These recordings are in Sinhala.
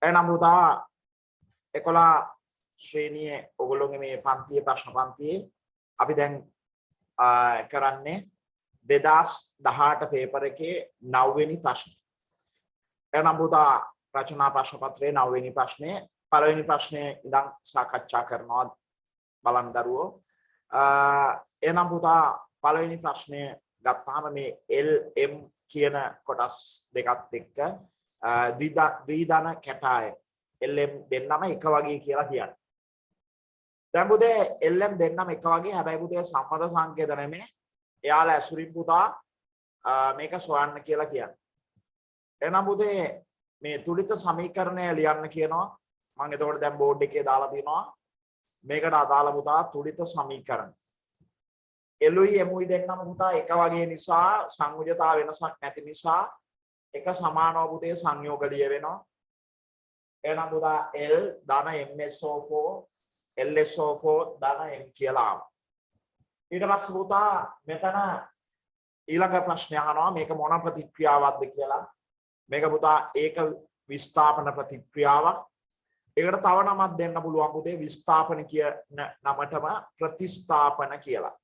එහෙනම් පුතා 11 ශ්‍රේණියේ ඔයගොල්ලෝගේ මේ පන්තියේ ප්‍රශ්න පන්තියේ අපි දැන් කරන්නේ 2018 පේපර් එකේ 9 වෙනි ප්‍රශ්නේ. එහෙනම් පුතා රචනා ප්‍රශ්න පත්‍රයේ 9 වෙනි ප්‍රශ්නේ පළවෙනි ප්‍රශ්නේ ඉඳන් සාකච්ඡා කරනවා බලන්න දරුවෝ. එහෙනම් පුතා පළවෙනි ප්‍රශ්නේ ගත්තාම මේ LM කියන කොටස් දෙකත් එක්ක ද්විධන කැටාය LM දෙන්නම එක වගේ කියලා කියන්නේ. දැන් පුතේ LM දෙන්නම එක වගේ හැබැයි පුතේ සම්මත සංකේත නෙමෙයි. එයාලා ඇසුරින් පුතා මේක සොයන්න කියලා කියන්නේ. එහෙනම් පුතේ මේ තුලිත සමීකරණය ලියන්න කියනවා. මම එතකොට දැන් බෝඩ් එකේ දාලා තියෙනවා. මේකට අදාළ පුතා තුලිත සමීකරණ. එළුයි එමුයි දෙන්නම පුතා එක වගේ නිසා සංයෝජතා වෙනසක් නැති නිසා එක සමානව පුතේ සංයෝග ලියවෙනවා. එහෙනම් පුතා L ධන MSO4 LSO4 ධන M කියලා ආවා. ඊට පස්සේ පුතා මෙතන ඊළඟ ප්‍රශ්නය අහනවා මේක මොන ප්‍රතික්‍රියාවක්ද කියලා. මේක පුතා ඒක විස්ථාපන ප්‍රතික්‍රියාවක්. ඒකට තව නමක් දෙන්න පුළුවන් පුතේ විස්ථාපන කියන නමටම ප්‍රතිස්ථාපන කියලා.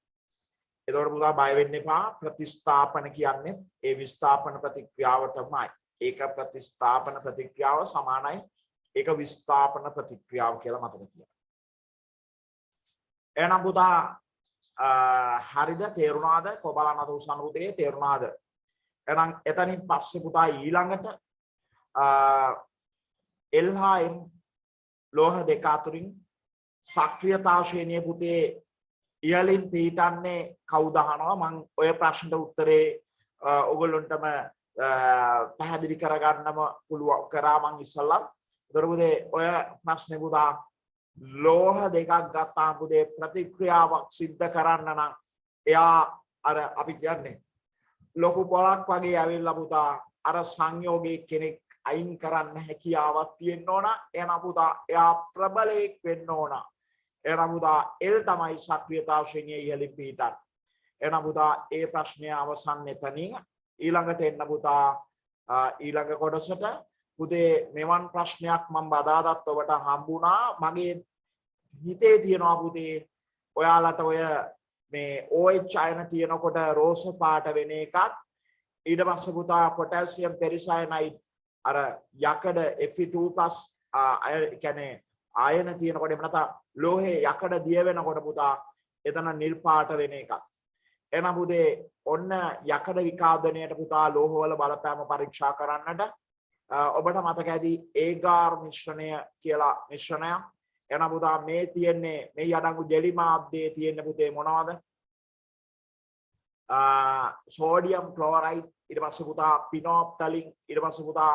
එතකොට පුතා බය වෙන්න එපා. ප්‍රතිස්ථාපන කියන්නේ ඒ විස්ථාපන ප්‍රතික්‍රියාවටමයි. ඒක ප්‍රතිස්ථාපන ප්‍රතික්‍රියාව සමානයි ඒක විස්ථාපන ප්‍රතික්‍රියාව කියලා මතක තියාගන්න. එහෙනම් පුතා හරිද තේරුණාද? කොබලන අදෝසන පුතේ තේරුණාද? එහෙනම් එතනින් පස්සේ පුතා ඊළඟට L හා M ලෝහ දෙක අතරින් සක්‍රියතාව ශ්‍රේණිය පුතේ ඉහළින් පිටන්නේ කවුද අහනවා. මම ඔය ප්‍රශ්නට උත්තරේ ඔයගොල්ලන්ටම පැහැදිලි කරගන්නම පුළුවන් කරා මම ඉස්සල්ලා. ඒතර පුතේ ඔය ප්‍රශ්නේ පුතා ලෝහ දෙකක් ගත්තාම පුතේ ප්‍රතික්‍රියාවක් සිද්ධ කරන්න නම් එයා අර අපි කියන්නේ ලොකු පොලක් වගේ ඇවිල්ලා පුතා අර සංයෝගයේ කෙනෙක් අයින් කරන්න හැකියාවක් තියෙන්න ඕන. එහෙනම් පුතා එයා ප්‍රබලයක් වෙන්න ඕන. එහෙනම් පුතා L තමයි සක්‍රියතාව ශ්‍රේණියේ ඉහළින් පිටන්නේ. එහෙනම් පුතා ඒ ප්‍රශ්නය අවසන් එතනින් ඊළඟට එන්න පුතා ඊළඟ කොටසට පුතේ මෙවන් ප්‍රශ්නයක් මම බදාදත් ඔබට හම්බුණා. මගේ හිතේ තියනවා පුතේ ඔයාලට ඔය මේ OH අයන තියෙනකොට රෝස පාට වෙන එකක්. ඊට පස්සේ පුතා පොටෑසියම් පෙරිසයනයිඩ් අර යකඩ Fe2+ කියන්නේ ආයන තියෙනකොට එහෙම නැත්නම් ලෝහේ යකඩ දිය වෙනකොට පුතා එතන නිල් පාට වෙන එකක්. එහෙනම් පුතේ ඔන්න යකඩ විකාදනයට පුතා ලෝහවල බලපෑම පරීක්ෂා කරන්නට ඔබට මතක ඇති ඒගාර් මිශ්‍රණය කියලා මිශ්‍රණයක්. එහෙනම් පුතා මේ තියෙන්නේ මේ අඩංගු ජෙලි මාධ්‍යයේ තියෙන පුතේ මොනවද? සෝඩියම් ක්ලෝරයිඩ්, ඊට පස්සේ පුතා පිනෝප්තලින්, ඊට පස්සේ පුතා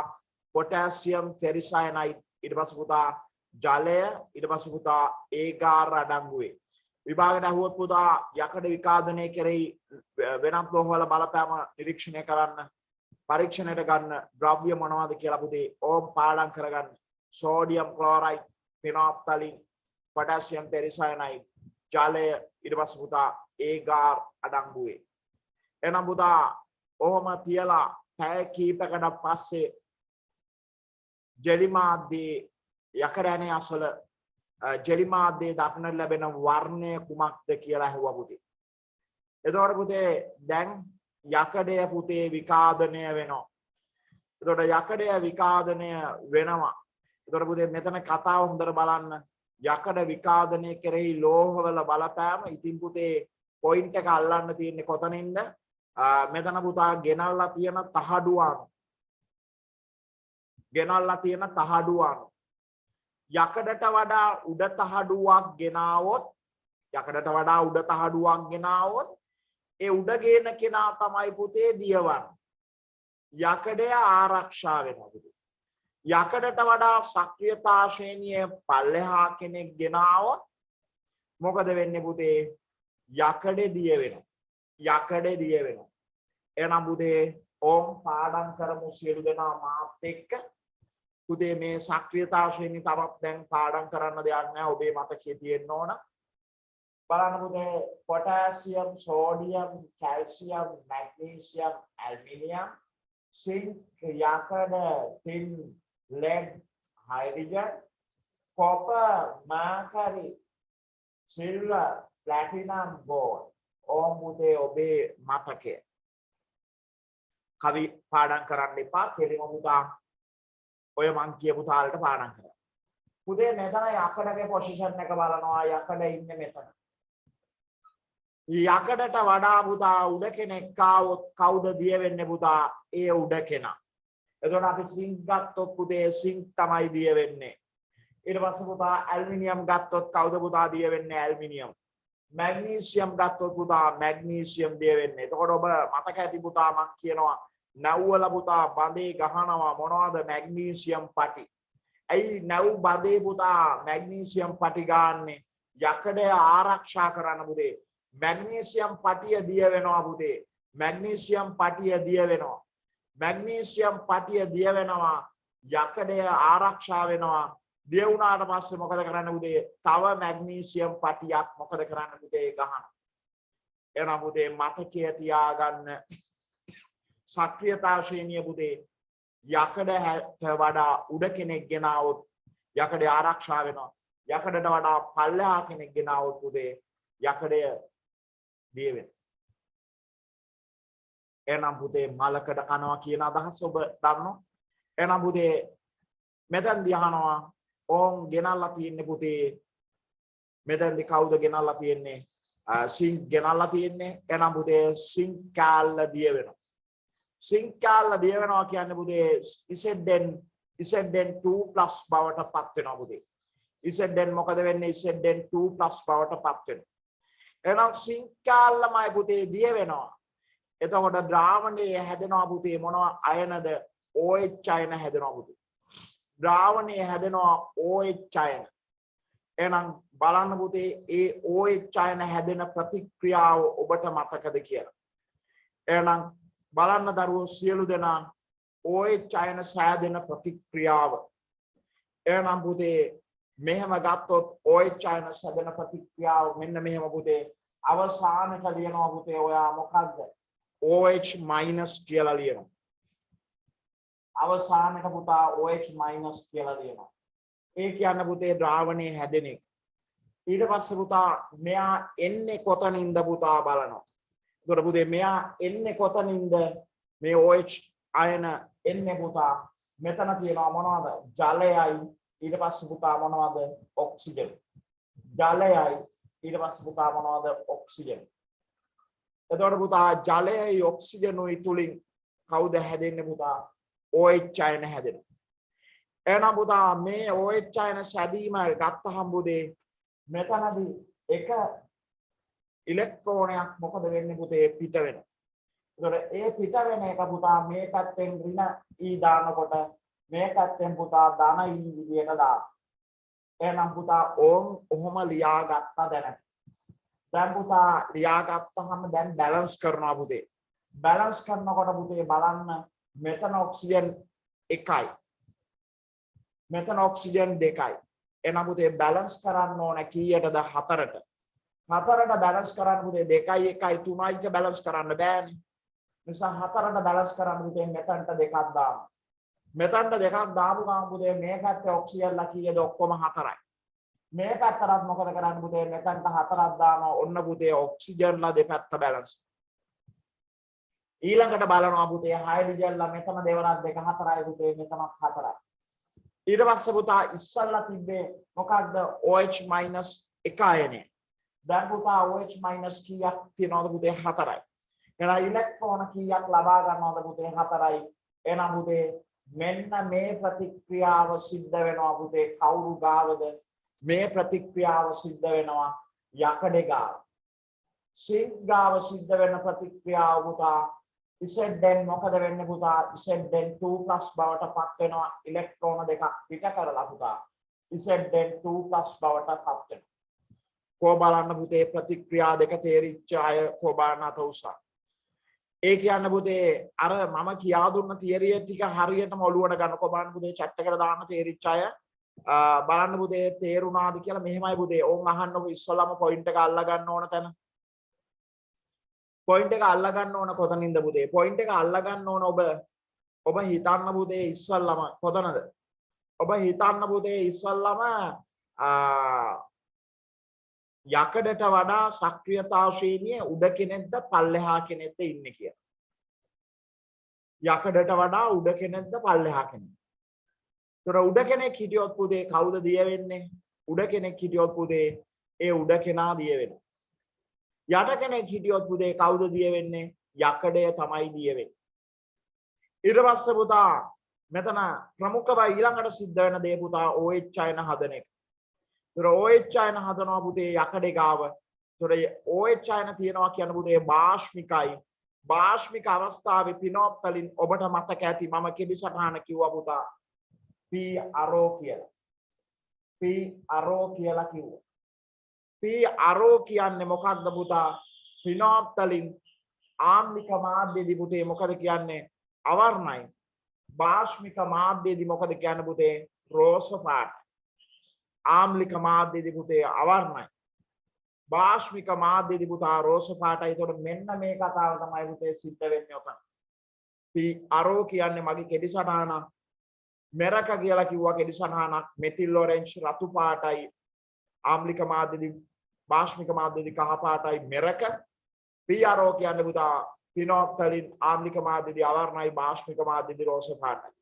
පොටෑසියම් ෆෙරිසයනයිඩ්, ඊට පස්සේ පුතා ජලය, ඊට පස්සේ පුතා ඒගාර අඩංගුවේ. විභාගයට අහුවොත් පුතා යකඩ විකාදනය කෙරෙහි වෙනත් ලෝහවල බලපෑම නිරීක්ෂණය කරන්න පරීක්ෂණයට ගන්න ද්‍රව්‍ය මොනවද කියලා පුතේ ඕම් පාඩම් කරගන්න. සෝඩියම් ක්ලෝරයිඩ්, පිනෝප්තලින්, පොටෑසියම් පෙරිසයනයිඩ්, ජලය, ඊට පස්සේ පුතා ඒගාර අඩංගුවේ. එහෙනම් පුතා ඔහොම තියලා පැය කීපයකට පස්සේ ජෙලි මාධ්‍යයේ යකඩ ඇණේ අසල ජෙලි මාධ්‍යයේ දක්නට ලැබෙන වර්ණය කුමක්ද කියලා අහුවා පුතේ. එතකොට පුතේ දැන් යකඩය පුතේ විකාදනය වෙනවා. එතකොට යකඩය විකාදනය වෙනවා. එතකොට පුතේ මෙතන කතාව හොඳට බලන්න. යකඩ විකාදනය කෙරෙහි ලෝහවල බලපෑම. ඉතින් පුතේ පොයින්ට් එක අල්ලන්න තියෙන්නේ කොතනින්ද? මෙතන පුතා ගෙනල්ලා තියෙන තහඩුව අනුව. ගෙනල්ලා තියෙන තහඩුව අනුව. යකඩට වඩා උඩ තහඩුවක් ගෙනාවොත් යකඩට වඩා උඩ තහඩුවක් ගෙනාවොත් ඒ උඩ ගේන කෙනා තමයි පුතේ දියවන්නේ. යකඩය ආරක්ෂා වෙනවා පුතේ. යකඩට වඩා සක්‍රියතා ශ්‍රේණියේ පල්ලෙහා කෙනෙක් ගෙනාවොත් මොකද වෙන්නේ පුතේ? යකඩේ දිය වෙනවා. යකඩේ දිය වෙනවා. එහෙනම් පුතේ ඕම් පාඩම් කරමු සියලු දෙනා මාත් එක්ක. පුතේ මේ සක්‍රියතා ශ්‍රේණිය තවත් දැන් පාඩම් කරන්න දෙයක් නැහැ. ඔබේ මතකයේ තියෙන්න ඕන. බලන්න පුතේ potassium, sodium, calcium, magnesium, aluminium, zinc, යකඩ, tin, lead, hydrogen, copper, mercury, silver, platinum, gold. ඕම් පුතේ ඔබේ මතකය. කවි පාඩම් කරන්න එපා. කෙලිම පුතා ඔය මං කියපු තාලෙට පාඩම් කරන්න. පුතේ මෙතන යකඩගේ පොසිෂන් එක බලනවා. යකඩ ඉන්නේ මෙතන. යකඩට වඩා පුතා උඩ කෙනෙක් ආවොත් කවුද දිය වෙන්නේ පුතා? ඒ උඩ කෙනා. එතකොට අපි සිංක් ගත්තොත් පුතේ සිංක් තමයි දිය වෙන්නේ. ඊට පස්සේ පුතා ඇල්මිනියම් ගත්තොත් කවුද පුතා දිය වෙන්නේ? ඇල්මිනියම්. මැග්නීසියම් ගත්තොත් පුතා මැග්නීසියම් දිය වෙන්නේ. එතකොට ඔබ මතක ඇති පුතා මම කියනවා නැව්වල පුතා බඳේ ගහනවා මොනවද? මැග්නීසියම් පටි. ඇයි නැව් බඳේ පුතා මැග්නීසියම් පටි ගන්නෙ? යකඩය ආරක්ෂා කරන්න පුතේ. මැග්නීසියම් පටිය දිය වෙනවා පුතේ. මැග්නීසියම් පටිය දිය වෙනවා. මැග්නීසියම් පටිය දිය වෙනවා. යකඩය ආරක්ෂා වෙනවා. දිය වුණාට පස්සේ මොකද කරන්න පුතේ? තව මැග්නීසියම් පටියක් මොකද කරන්න පුතේ? ගහනවා. එහෙනම් පුතේ මතකයේ තියාගන්න සක්‍රියතාව ශ්‍රේණිය පුතේ යකඩට වඩා උඩ කෙනෙක් ගෙනාවොත් යකඩය ආරක්ෂා වෙනවා. යකඩට වඩා පල්ලෙහා කෙනෙක් ගෙනාවොත් පුතේ යකඩය දිය වෙනවා. එහෙනම් පුතේ මලකඩ කනවා කියන අදහස ඔබ දන්නවා. එහෙනම් පුතේ මෙතෙන්දී අහනවා ඕම් ගෙනල්ලා තියෙන්නේ පුතේ මෙතෙන්දී කවුද ගෙනල්ලා තියෙන්නේ? සිංක් ගෙනල්ලා තියෙන්නේ. එහෙනම් පුතේ සිංක් කෑල්ල දිය වෙනවා. සිංක් කෑල්ල දිය වෙනවා කියන්නේ පුතේ Zn2+ බවට පත් වෙනවා පුතේ. Zn මොකද වෙන්නේ? Zn2+ බවට පත් වෙනවා. එහෙනම් සිංක් කෑල්ලමයි පුතේ දිය වෙනවා. එතකොට ද්‍රාවණයේ හැදෙනවා පුතේ මොනවා අයනද? OH අයන හැදෙනවා පුතේ. ද්‍රාවණයේ හැදෙනවා OH අයන. එහෙනම් බලන්න පුතේ ඒ OH අයන හැදෙන ප්‍රතික්‍රියාව ඔබට මතකද කියලා. එහෙනම් බලන්න දරුවෝ සියලු දෙනා OH අයන සෑදෙන ප්‍රතික්‍රියාව. එහෙනම් පුතේ මෙහෙම ගත්තොත් OH අයන සෑදෙන ප්‍රතික්‍රියාව මෙන්න මෙහෙම පුතේ අවසානට ලියනවා පුතේ ඔයා මොකද්ද? OH- කියලා ලියනවා. අවසානට පුතා OH- කියලා ලියනවා. ඒ කියන්නේ පුතේ ද්‍රාවණයේ හැදෙන එක. ඊට පස්සේ පුතා මෙයා එන්නේ කොතනින්ද පුතා බලනවා. ඒතර පුතේ මෙයා එන්නේ කොතනින්ද? මේ OH අයන එන්නේ පුතා මෙතන තියෙනවා මොනවද? ජලයයි. ඊට පස්සේ පුතා මොනවද? ඔක්සිජන්. ජලයයි. ඊට පස්සේ පුතා මොනවද? ඔක්සිජන්. එතකොට පුතා ජලයයි ඔක්සිජනුයි තුලින් කවුද හැදෙන්නේ පුතා? OH අයන හැදෙනවා. එහෙනම් පුතා මේ OH අයන සැදීම ගත්තහම පුතේ මෙතනදී එක ඉලෙක්ට්‍රෝනයක් මොකද වෙන්නේ පුතේ? පිට වෙනවා. ඒතකොට ඒ පිට වෙන එක පුතා මේ පැත්තෙන් ඍණ E දානකොට මේ පැත්තෙන් පුතා ධන E විදියට දානවා. එහෙනම් පුතා ඕම් ඔහොම ලියාගත්තා දැනට. දැන් පුතා ලියාගත්තාම දැන් බැලන්ස් කරනවා පුතේ. බැලන්ස් කරනකොට පුතේ බලන්න මෙතන ඔක්සිජන් 1යි. මෙතන ඔක්සිජන් 2යි. එහෙනම් පුතේ බැලන්ස් කරන්න ඕන කීයටද? 4ට. 4ට බැලන්ස් කරන්න පුතේ 2යි 1යි 3යි බැලන්ස් කරන්න බෑනේ. නිසා 4ට බැලන්ස් කරන්න පුතේ මෙතනට 2ක් දාන්න. මෙතනට 2ක් දාපු ගමන් පුතේ මේ පැත්තේ ඔක්සිජන්ලා කීයද? ඔක්කොම 4යි. මේ පැත්තට මොකද කරන්නේ පුතේ? මෙතනට 4ක් දානවා. ඔන්න පුතේ ඔක්සිජන්ලා දෙපැත්ත බැලන්ස්. ඊළඟට බලනවා පුතේ හයිඩ්‍රජන්ලා මෙතන දෙවරක් 2 4යි පුතේ මෙතනක් 4යි. ඊට පස්සේ පුතා ඉස්සල්ලා තිබ්බේ මොකක්ද? OH- එක අයනේ. දැන් පුතා OH- කීයක් තියනවද පුතේ? 4යි. එහෙනම් ඉලෙක්ට්‍රෝන කීයක් ලබා ගන්නවද පුතේ? 4යි. එහෙනම් පුතේ මෙන්න මේ ප්‍රතික්‍රියාව සිද්ධ වෙනවා පුතේ කවුරු ගාවද? මේ ප්‍රතික්‍රියාව සිද්ධ වෙනවා යකඩේ ගාව. සිංක් ගාව සිද්ධ වෙන ප්‍රතික්‍රියාව පුතා Zn මොකද වෙන්නේ පුතා? Zn2+ බවට පත් වෙනවා. ඉලෙක්ට්‍රෝන දෙකක් පිට කරලා පුතා Zn2+ බවට පත් වෙනවා. කො බලන්න පුතේ ප්‍රතික්‍රියා දෙක තේරිච්ච අය කො බලන්න අත උසා. ඒ කියන්නේ පුතේ අර මම කියා දුන්න තියරිය ටික හරියටම ඔලුවට ගන්න. කො බලන්න පුතේ chat එකට දාන්න තේරිච්ච අය බලන්න පුතේ තේරුණාද කියලා. මෙහෙමයි පුතේ ඕන් අහන්නකො ඉස්සලම පොයින්ට් එක අල්ලා ගන්න ඕන තැන. පොයින්ට් එක අල්ලා ගන්න ඕන කොතනින්ද පුතේ? පොයින්ට් එක අල්ලා ගන්න ඕන ඔබ හිතන්න පුතේ ඉස්සල්ලාම කොතනද? ඔබ හිතන්න පුතේ ඉස්සල්ලාම යකඩට වඩා සක්‍රියතාව ශ්‍රේණියේ උඩ කෙනෙක්ද පල්ලෙහා කෙනෙක්ද ඉන්නේ කියලා. යකඩට වඩා උඩ කෙනෙක්ද පල්ලෙහා කෙනෙක්ද? ඒතර උඩ කෙනෙක් හිටියොත් පුතේ කවුද දිය වෙන්නේ? උඩ කෙනෙක් හිටියොත් පුතේ ඒ උඩ කෙනා දිය වෙනවා. යට කෙනෙක් හිටියොත් පුතේ කවුද දිය වෙන්නේ? යකඩය තමයි දිය වෙන්නේ. ඊට පස්සේ පුතා මෙතන ප්‍රමුඛව ඊළඟට සිද්ධ වෙන දේ පුතා OH අයන හදන එක. ඒතර OH අයන හදනවා පුතේ යකඩේ ගාව. ඒතර OH අයන තියනවා කියන පුතේ බාෂ්මිකයි. බාෂ්මික අවස්ථාවේ පිනොප්තලින් ඔබට මතක ඇති මම කෙටි සටහන කිව්වා පුතා. P arrow කියලා. P arrow කියලා කිව්වා. P arrow කියන්නේ මොකක්ද පුතා? පිනොප්තලින් ආම්ලික මාධ්‍යදී පුතේ මොකද කියන්නේ? අවර්ණයි. බාෂ්මික මාධ්‍යදී මොකද කියන්නේ පුතේ? රෝස පාට. ආම්ලික මාධ්‍යදී පුතේ අවර්ණයි. බාෂ්මික මාධ්‍යදී පුතා රෝස පාටයි. ඒතකොට මෙන්න මේ කතාව තමයි පුතේ සිද්ධ වෙන්නේ ඔතන. P arrow කියන්නේ මගේ කෙටි සටහනක්. මෙරක කියලා කිව්වා කෙටි සටහනක්. මෙතිල් ඔරෙන්ජ් රතු පාටයි. ආම්ලික මාධ්‍යදී බාෂ්මික මාධ්‍යදී කහ පාටයි මෙරක. P arrow කියන්නේ පුතා පිනොප්තලින් ආම්ලික මාධ්‍යදී අවර්ණයි බාෂ්මික මාධ්‍යදී රෝස පාටයි.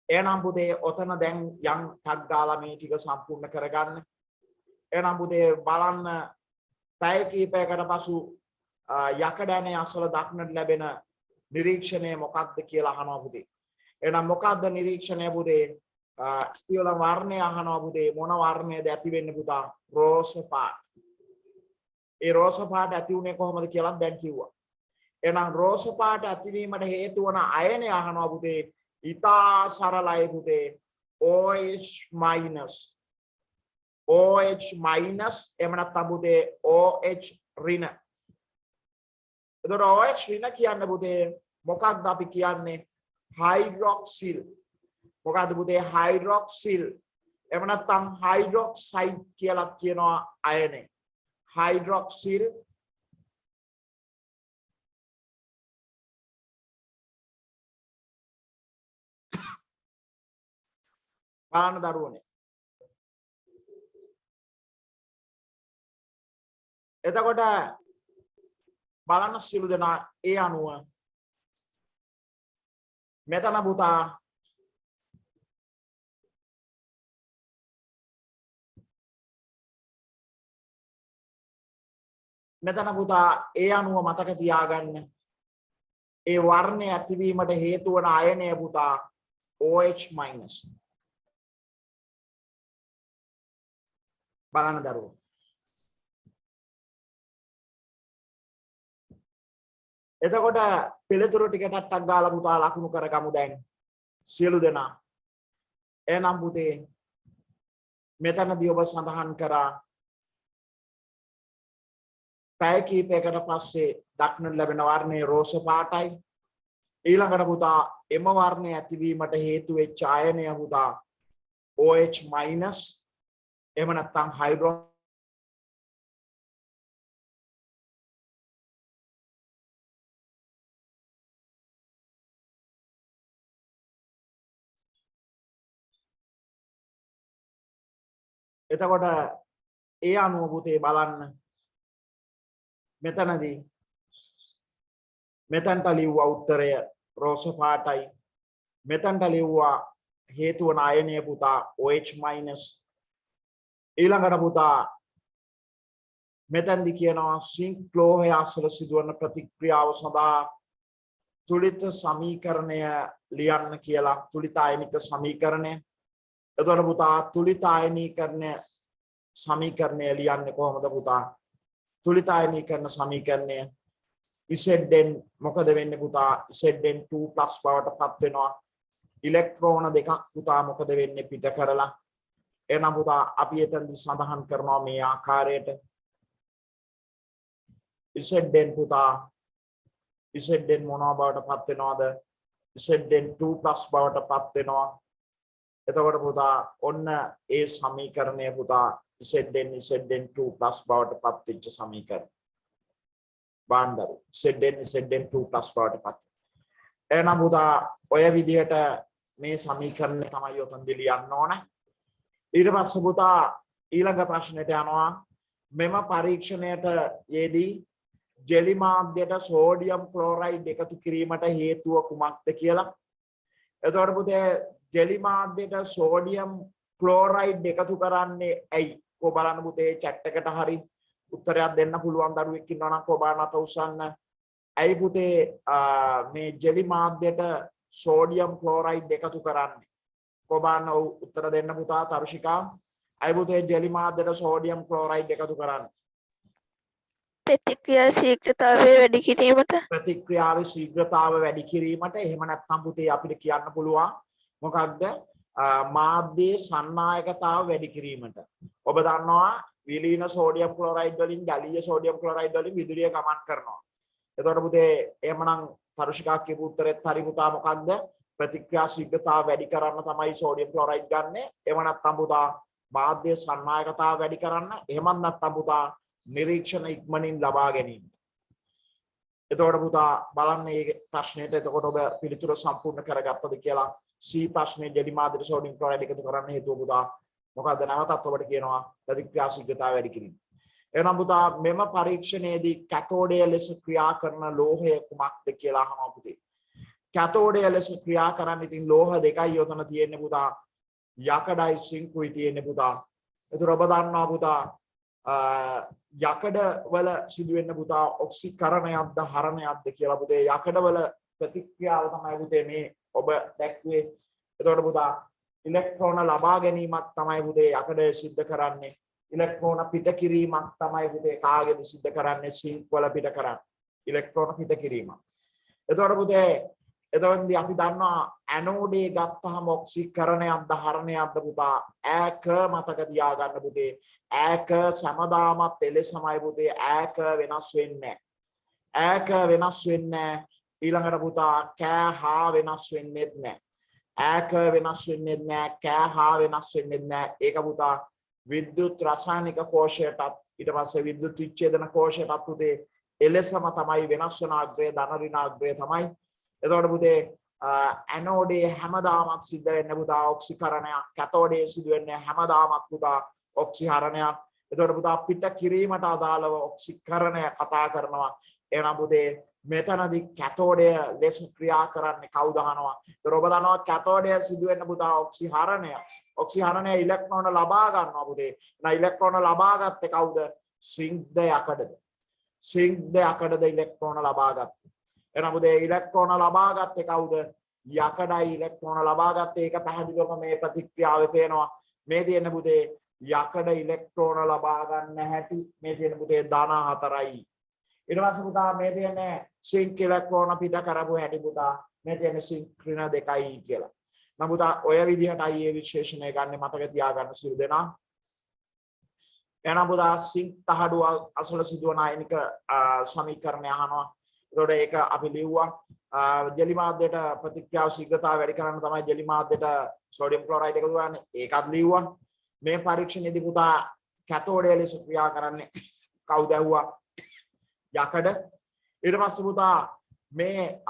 එහෙනම් පුතේ ඔතන දැන් යම් ටක් දාලා මේ ටික සම්පූර්ණ කරගන්න. එහෙනම් පුතේ බලන්න පැය කිහිපයකට පසු යකඩනේ අසල දක්නට ලැබෙන නිරීක්ෂණය මොකක්ද කියලා අහනවා පුතේ. එහෙනම් මොකක්ද නිරීක්ෂණය පුතේ? ඉතිවල වර්ණය අහනවා පුතේ. මොන වර්ණයද ඇති වෙන්නේ පුතා? රෝස පාට. ඒ රෝස පාට ඇති උනේ කොහොමද කියලා දැන් කිව්වා. එහෙනම් රෝස පාට ඇතිවීමට හේතු වන අයනය අහනවා පුතේ. ඉතා සරලයි පුතේ. OH minus. OH minus එහෙම නැත්නම් පුතේ OH ඍණ. එතකොට OH ඍණ කියන්නේ පුතේ මොකක්ද අපි කියන්නේ? හයිඩ්‍රොක්සිල්. මොකක්ද පුතේ? හයිඩ්‍රොක්සිල්. එහෙම නැත්නම් හයිඩ්‍රොක්සයිඩ් කියලා කියනවා අයනය. hydroxyl බලන්න දරුවනේ. එතකොට බලන්න සිළු දෙනා ඒ අණුව මෙතන පුතා මෙතන පුතා ඒ අණුව මතක තියාගන්න. ඒ වර්ණය ඇතිවීමට හේතු වන අයනය පුතා OH minus. බලන්න දරුවෝ. එතකොට පිළිතුරු ටිකටක් ටක් ගාලා පුතා ලකුණු කරගමු දැන් සියලු දෙනා. එහෙනම් පුතේ මෙතනදී ඔබ සඳහන් කරා පැය කිහිපයකට පස්සේ දක්නට ලැබෙන වර්ණය රෝස පාටයි. ඊළඟට පුතා එම වර්ණය ඇතිවීමට හේතු වෙච්ච අයනය පුතා OH minus එහෙම නැත්නම් හයිඩ්‍රෝ එතකොට ඒ අණුව පුතේ බලන්න මෙතනදී මෙතනට ලිව්වා උත්තරය රෝස පාටයි. මෙතනට ලිව්වා හේතු වන අයනය පුතා OH minus. ඊළඟට පුතා මෙතනදී කියනවා සිංක් ලෝහය අසල සිදුවන ප්‍රතික්‍රියාව සඳහා තුලිත සමීකරණය ලියන්න කියලා. තුලිත ආයනික සමීකරණය. එතකොට පුතා තුලිත ආයනීකරණ සමීකරණය ලියන්නේ කොහොමද පුතා? තුලිත ආයනීකරණ සමීකරණය Zn මොකද වෙන්නේ පුතා? Zn2+ බවට පත් වෙනවා. ඉලෙක්ට්‍රෝන දෙකක් පුතා මොකද වෙන්නේ පිට කරලා. එහෙනම් පුතා අපි එතනදී සඳහන් කරනවා මේ ආකාරයට Zn පුතා Zn මොනවා බවට පත් වෙනවද? Zn2+ බවට පත් වෙනවා. එතකොට පුතා ඔන්න ඒ සමීකරණය පුතා Zn2+ බවට පත් වෙච්ච සමීකරණය. බාන්දරු Zn2+ බවට පත්. එහෙනම් පුතා ඔය විදිහට මේ සමීකරණය තමයි යොතනදී ලියන්න ඕන. ඊට පස්සේ පුතා ඊළඟ ප්‍රශ්නෙට යනවා. මෙම පරීක්ෂණයට යෙදී ජෙලි මාධ්‍යයට සෝඩියම් ක්ලෝරයිඩ් එකතු කිරීමට හේතුව කුමක්ද කියලා. එතකොට පුතේ ජෙලි මාධ්‍යයට සෝඩියම් ක්ලෝරයිඩ් එකතු කරන්නේ ඇයි? කො බලන්න පුතේ chat එකට හරි උත්තරයක් දෙන්න පුළුවන් දරුවෙක් ඉන්නවා නම් කො බලන්න අත උස්සන්න. ඇයි පුතේ මේ ජෙලි මාධ්‍යයට සෝඩියම් ක්ලෝරයිඩ් එකතු කරන්නේ? කො බලන්න උත්තර දෙන්න පුතා තරුෂිකා. ඇයි පුතේ ජෙලි මාධ්‍යයට සෝඩියම් ක්ලෝරයිඩ් එකතු කරන්නේ? ප්‍රතික්‍රියා ශීඝ්‍රතාවය වැඩි කිරීමට. ප්‍රතික්‍රියාවේ ශීඝ්‍රතාව වැඩි කිරීමට. එහෙම නැත්නම් පුතේ අපිට කියන්න පුළුවන් මොකක්ද? මාධ්‍යයේ සන්නායකතාව වැඩි කිරීමට. ඔබ දන්නවා විලීන සෝඩියම් ක්ලෝරයිඩ් වලින් ගැලීය සෝඩියම් ක්ලෝරයිඩ් වලින් විදුලිය ගමන් කරනවා. එතකොට පුතේ එහෙමනම් තරුෂිකා කියපු උත්තරෙත් හරි පුතා. මොකක්ද? ප්‍රතික්‍රියා ශීඝ්‍රතාව වැඩි කරන්න තමයි සෝඩියම් ක්ලෝරයිඩ් ගන්නෙ. එහෙම නැත්නම් පුතා මාධ්‍යයේ සන්නායකතාව වැඩි කරන්න. එහෙමත් නැත්නම් පුතා නිරීක්ෂණ ඉක්මනින් ලබා ගැනීම. එතකොට පුතා බලන්න මේ ප්‍රශ්නෙට එතකොට ඔබ පිළිතුර සම්පූර්ණ කරගත්තද කියලා. C ප්‍රශ්නේ ජෙලි මාධ්‍යයට සෝඩියම් ක්ලෝරයිඩ් එකතු කරන්න හේතුව පුතා මොකද්ද? නැවතත් ඔබට කියනවා ප්‍රතික්‍රියා ශීඝ්‍රතාවය වැඩි කිරීම. එහෙනම් පුතා මෙම පරීක්ෂණයේදී කැතෝඩය ලෙස ක්‍රියා කරන ලෝහය කුමක්ද කියලා අහනවා පුතේ. කැතෝඩය ලෙස ක්‍රියා කරන්නේ ඉතින් ලෝහ දෙකයි යොතන තියෙන්නේ පුතා. යකඩයි සිංකුයි තියෙන්නේ පුතා. ඒතර ඔබ දන්නවා පුතා යකඩ වල සිදුවෙන්න පුතා ඔක්සිකරණයක්ද හරණයක්ද කියලා පුතේ. යකඩ වල ප්‍රතික්‍රියාව තමයි පුතේ මේ ඔබ දැක්ුවේ. එතකොට පුතා ඉලෙක්ට්‍රෝන ලබා ගැනීමක් තමයි පුතේ යකඩ සිද්ධ කරන්නේ. ඉලෙක්ට්‍රෝන පිට කිරීමක් තමයි පුතේ කාගේද සිද්ධ කරන්නේ? සිංක් වල පිට කරන්නේ. ඉලෙක්ට්‍රෝන පිට කිරීම. එතකොට පුතේ එතකොටදී අපි දන්නවා ඇනෝඩේ ගත්තාම ඔක්සිකරණයක්ද හරණයක්ද පුතා. ඈක මතක තියාගන්න පුතේ. ඈක සමදාමත් එලෙසමයි පුතේ. ඈක වෙනස් වෙන්නේ නැහැ. ඈක වෙනස් වෙන්නේ නැහැ. ඊළඟට පුතා කෑ හා වෙනස් වෙන්නේ නැහැ. ඈක වෙනස් වෙන්නේ නැහැ. කෑ හා වෙනස් වෙන්නේ නැහැ. ඒක පුතා විද්‍යුත් රසායනික කෝෂයටත් ඊට පස්සේ විද්‍යුත් විච්ඡේදන කෝෂයටත් පුතේ එලෙසම තමයි වෙනස් වන අග්‍රය ධන ඍණ අග්‍රය තමයි. එතකොට පුතේ ඇනෝඩේ හැමදාමත් සිද්ධ වෙන්නේ පුතා ඔක්සිකරණයක්. කැතෝඩේ සිදු වෙන්නේ හැමදාමත් පුතා ඔක්සිහරණයක්. එතකොට පුතා පිට කිරීමට අදාළව ඔක්සිකරණය කතා කරනවා. එහෙනම් පුතේ මෙතනදී කැතෝඩය ලෙස ක්‍රියා කරන්නේ කවුද අහනවා. ඒතර ඔබ දන්නවා කැතෝඩය සිදු වෙන්න පුතා ඔක්සිහරණය. ඔක්සිහරණය ඉලෙක්ට්‍රෝන ලබා ගන්නවා පුතේ. එහෙනම් ඉලෙක්ට්‍රෝන ලබා ගත්තේ කවුද? සිංක්ද යකඩද? සිංක්ද යකඩද ඉලෙක්ට්‍රෝන ලබා ගත්තේ. එහෙනම් පුතේ ඉලෙක්ට්‍රෝන ලබා ගත්තේ කවුද? යකඩයි ඉලෙක්ට්‍රෝන ලබා ගත්තේ. ඒක පැහැදිලිවම මේ ප්‍රතික්‍රියාවේ පේනවා. මේ තියෙන පුතේ යකඩ ඉලෙක්ට්‍රෝන ලබා ගන්න හැටි. මේ තියෙන පුතේ ධන 4යි. ඊට පස්සේ පුතා මේ තියෙන්නේ සිංක් ඉලෙක්ට්‍රෝන පිට කරපු හැටි පුතා. මේ තියෙන්නේ සිංක් ඍණ 2යි කියලා. නම් පුතා ඔය විදිහටයි මේ විශේෂණය ගන්න මතක තියාගන්න සියලු දෙනා. එහෙනම් පුතා සිංක් තහඩුව අසල සිදුවන අයනික සමීකරණය අහනවා. එතකොට ඒක අපි ලිව්වා. ජෙලි මාධ්‍යයට ප්‍රතික්‍රියා ශීඝ්‍රතාව වැඩි කරන්න තමයි ජෙලි මාධ්‍යයට සෝඩියම් ක්ලෝරයිඩ් එකතු කරන්නේ. ඒකත් ලිව්වා. මේ පරීක්ෂණයේදී පුතා කැතෝඩය ලෙස ක්‍රියා කරන්නේ කවුද ඇහුවා? යකඩ. ඊට පස්සේ පුතා මේ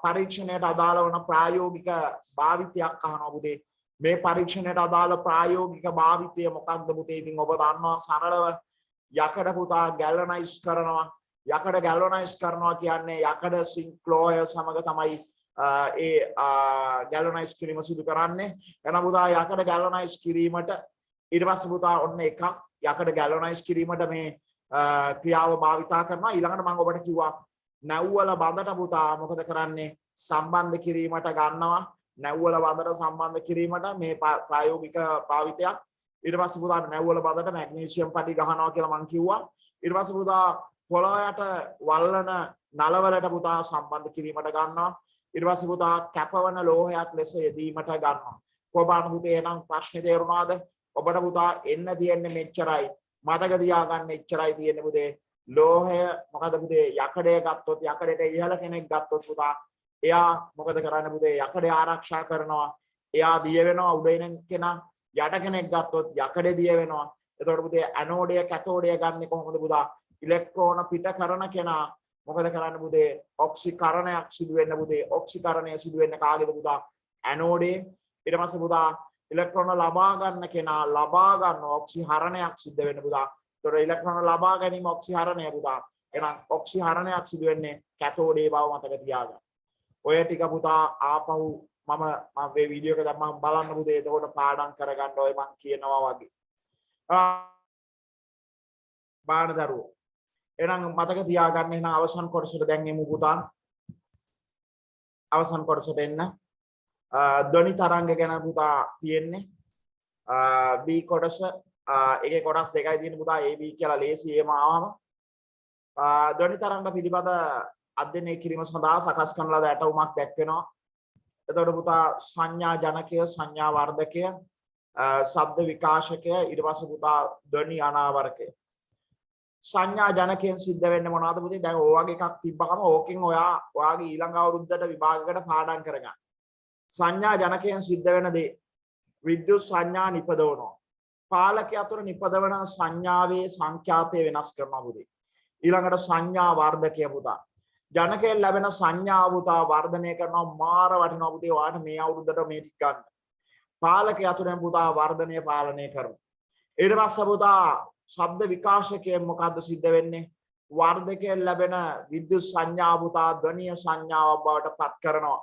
පරීක්ෂණයට අදාළ වන ප්‍රායෝගික භාවිතයක් අහනවා පුතේ. මේ පරීක්ෂණයට අදාළ ප්‍රායෝගික භාවිතය මොකක්ද පුතේ? ඉතින් ඔබ දන්නවා සරලව යකඩ පුතා ගැලවනයිස් කරනවා. යකඩ ගැලවනයිස් කරනවා කියන්නේ යකඩ සිංක් ලෝහය සමග තමයි ඒ ගැලවනයිස් කිරීම සිදු කරන්නේ. එහෙනම් පුතා යකඩ ගැලවනයිස් කිරීමට ඊට පස්සේ පුතා ඔන්න එකක් යකඩ ගැලවනයිස් කිරීමට මේ ක්‍රියාව භාවිතා කරනවා. ඊළඟට මම ඔබට කිව්වා නැව්වල බඳට පුතා මොකද කරන්නේ? සම්බන්ධ කිරීමට ගන්නවා. නැව්වල බඳට සම්බන්ධ කිරීමට මේ ප්‍රායෝගික භාවිතයක්. ඊට පස්සේ පුතා නැව්වල බඳට මැග්නීසියම් පටි ගහනවා කියලා මම කිව්වා. ඊට පස්සේ පුතා පොළොවට වල්ලන නලවලට පුතා සම්බන්ධ කිරීමට ගන්නවා. ඊට පස්සේ පුතා කැපවන ලෝහයක් ලෙස යෙදීමට ගන්නවා. කොහොමද පුතේ එහෙනම් ප්‍රශ්නේ තේරුණාද? ඔබට පුතා එන්න තියෙන්නේ මෙච්චරයි. මතක තියාගන්න එච්චරයි තියෙන්නේ පුතේ. ලෝහය මොකද පුතේ? යකඩය ගත්තොත් යකඩයට ඉහළ කෙනෙක් ගත්තොත් පුතා එයා මොකද කරන්නේ පුතේ? යකඩය ආරක්ෂා කරනවා. එයා දිය වෙනවා උඩ ඉන්න කෙනා. යට කෙනෙක් ගත්තොත් යකඩේ දිය වෙනවා. එතකොට පුතේ ඇනෝඩය කැතෝඩය ගන්න කොහොමද පුතා? ඉලෙක්ට්‍රෝන පිට කරන කෙනා මොකද කරන්නේ පුතේ? ඔක්සිකරණයක් සිදු වෙන්න පුතේ. ඔක්සිකරණය සිදු වෙන්න කාගේද පුතා? ඇනෝඩේ ඊට පස්සේ පුතා ඉලෙක්ට්‍රෝන ලබා ගන්න කෙනා ලබා ගන්න ඔක්සිහරණයක් සිද්ධ වෙන්න පුතා. ඒතර ඉලෙක්ට්‍රෝන ලබා ගැනීම ඔක්සිහරණය පුතා. එහෙනම් ඔක්සිහරණයක් සිදු වෙන්නේ කැතෝඩේ බව මතක තියාගන්න. ඔය ටික පුතා ආපහු මම මේ වීඩියෝ එක දැම්මම බලන්න පුතේ. එතකොට පාඩම් කරගන්න ඔය මං කියනවා වගේ. බාන දරුවෝ. එහෙනම් මතක තියාගන්න එහෙනම් අවසන් කොටසට දැන් එමු පුතා. අවසන් කොටසට එන්න. ධ්වනි තරංග ගැන පුතා තියෙන්නේ. B කොටස එකේ කොටස් දෙකයි තියෙන පුතා. A B කියලා ලේසි ඒම ආවම ධ්වනි තරංග පිළිබඳ අධ්‍යයනය කිරීම සඳහා සකස් කරන ලද ඇටවුමක් දැක්වෙනවා. එතකොට පුතා සංඥා ජනකය, සංඥා වර්ධකය, ශබ්ද විකාශකය, ඊට පස්සේ පුතා ධ්වනි අනාවරකය. සංඥා ජනකයෙන් සිද්ධ වෙන්නේ මොනවද පුතේ? දැන් ඔය වගේ එකක් තිබ්බකම ඕකෙන් ඔයාගේ ඊළඟ අවුරුද්දට විභාගයකට පාඩම් කරගන්න. සංඥා ජනකයෙන් සිද්ධ වෙන දේ විද්‍යුත් සංඥා නිපදවනවා. පාලකය අතර නිපදවන සංඥාවේ සංඛ්‍යාතය වෙනස් කරනවා පුතේ. ඊළඟට සංඥා වර්ධකය පුතා. ජනකයෙන් ලැබෙන සංඥා පුතා වර්ධනය කරනවා. මාර වටිනවා පුතේ. ඔයාලට මේ අවුරුද්දට මේ ටික ගන්න. පාලකය අතරින් පුතා වර්ධනය පාලනය කරනවා. ඊට පස්සේ පුතා ශබ්ද විකාශකයෙන් මොකද්ද සිද්ධ වෙන්නේ? වර්ධකයෙන් ලැබෙන විද්‍යුත් සංඥා පුතා ධ්වනීය සංඥාවක් බවට පත් කරනවා.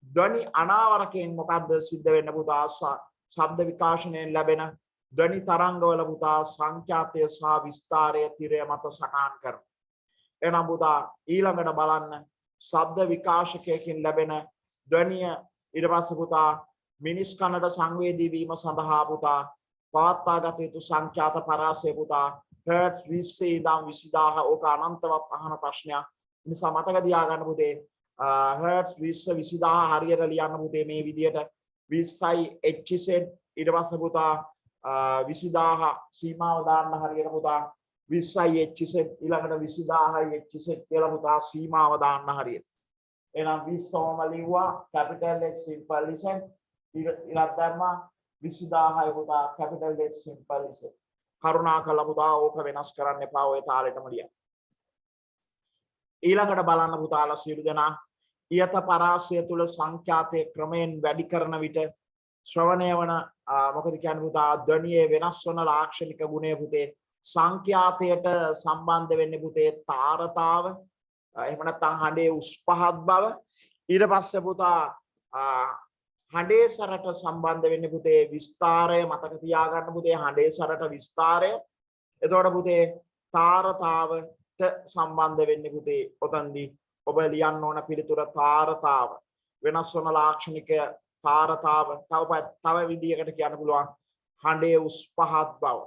ධ්වනි අනාවරකයෙන් මොකද්ද සිද්ධ වෙන්නේ පුතා? ශබ්ද විකාශනයෙන් ලැබෙන ධ්වනි තරංගවල පුතා සංඛ්‍යාතය සහ විස්තාරය තිරය මත සටහන් කරනවා. එහෙනම් පුතා ඊළඟට බලන්න ශබ්ද විකාශකයකින් ලැබෙන ධ්වනිය ඊට පස්සේ පුතා මිනිස් කනට සංවේදී වීම සඳහා පුතා පවත්වාගත යුතු සංඛ්‍යාත පරාසය පුතා හර්ට්ස් 20 ඉඳන් 20000 ඕක අනන්තවත් අහන ප්‍රශ්නයක්. නිසා මතක තියාගන්න පුතේ හර්ට්ස් 20 20000 හරියට ලියන්න පුතේ මේ විදියට 20යි hz ඊට පස්සේ පුතා 20000 සීමාව දාන්න හරියට පුතා 20යි hz ඊළඟට 20000යි hz කියලා පුතා සීමාව දාන්න හරියට. එහෙනම් 20ම ලිව්වා capital H simple Z ඊළඟට දැම්මා 20000යි පුතා capital H simple Z. කරුණාකරලා පුතා ඕක වෙනස් කරන්න එපා. ඔය තාලෙටම ලියන්න. ඊළඟට බලන්න පුතාලා සියලු දෙනා ඊයත පරාසය තුල සංඛ්‍යාතයේ ක්‍රමයෙන් වැඩි කරන විට ශ්‍රවණය වන මොකද කියන්නේ පුතා ධ්වනියේ වෙනස් වන ලාක්ෂණික ගුණය පුතේ සංඛ්‍යාතයට සම්බන්ධ වෙන්නේ පුතේ තාරතාව එහෙම නැත්නම් හඬේ උස් පහත් බව ඊට පස්සේ පුතා හඬේ සරට සම්බන්ධ වෙන්නේ පුතේ විස්තාරය මතක තියාගන්න පුතේ හඬේ සරට විස්තාරය එතකොට පුතේ තාරතාවට සම්බන්ධ වෙන්නේ පුතේ ඔතනදී ඔබ ලියන්න ඕන පිළිතුර තාරතාව වෙනස් වන ලාක්ෂණික තාරතාව තව විදියකට කියන්න පුළුවන් හඬේ උස් පහත් බව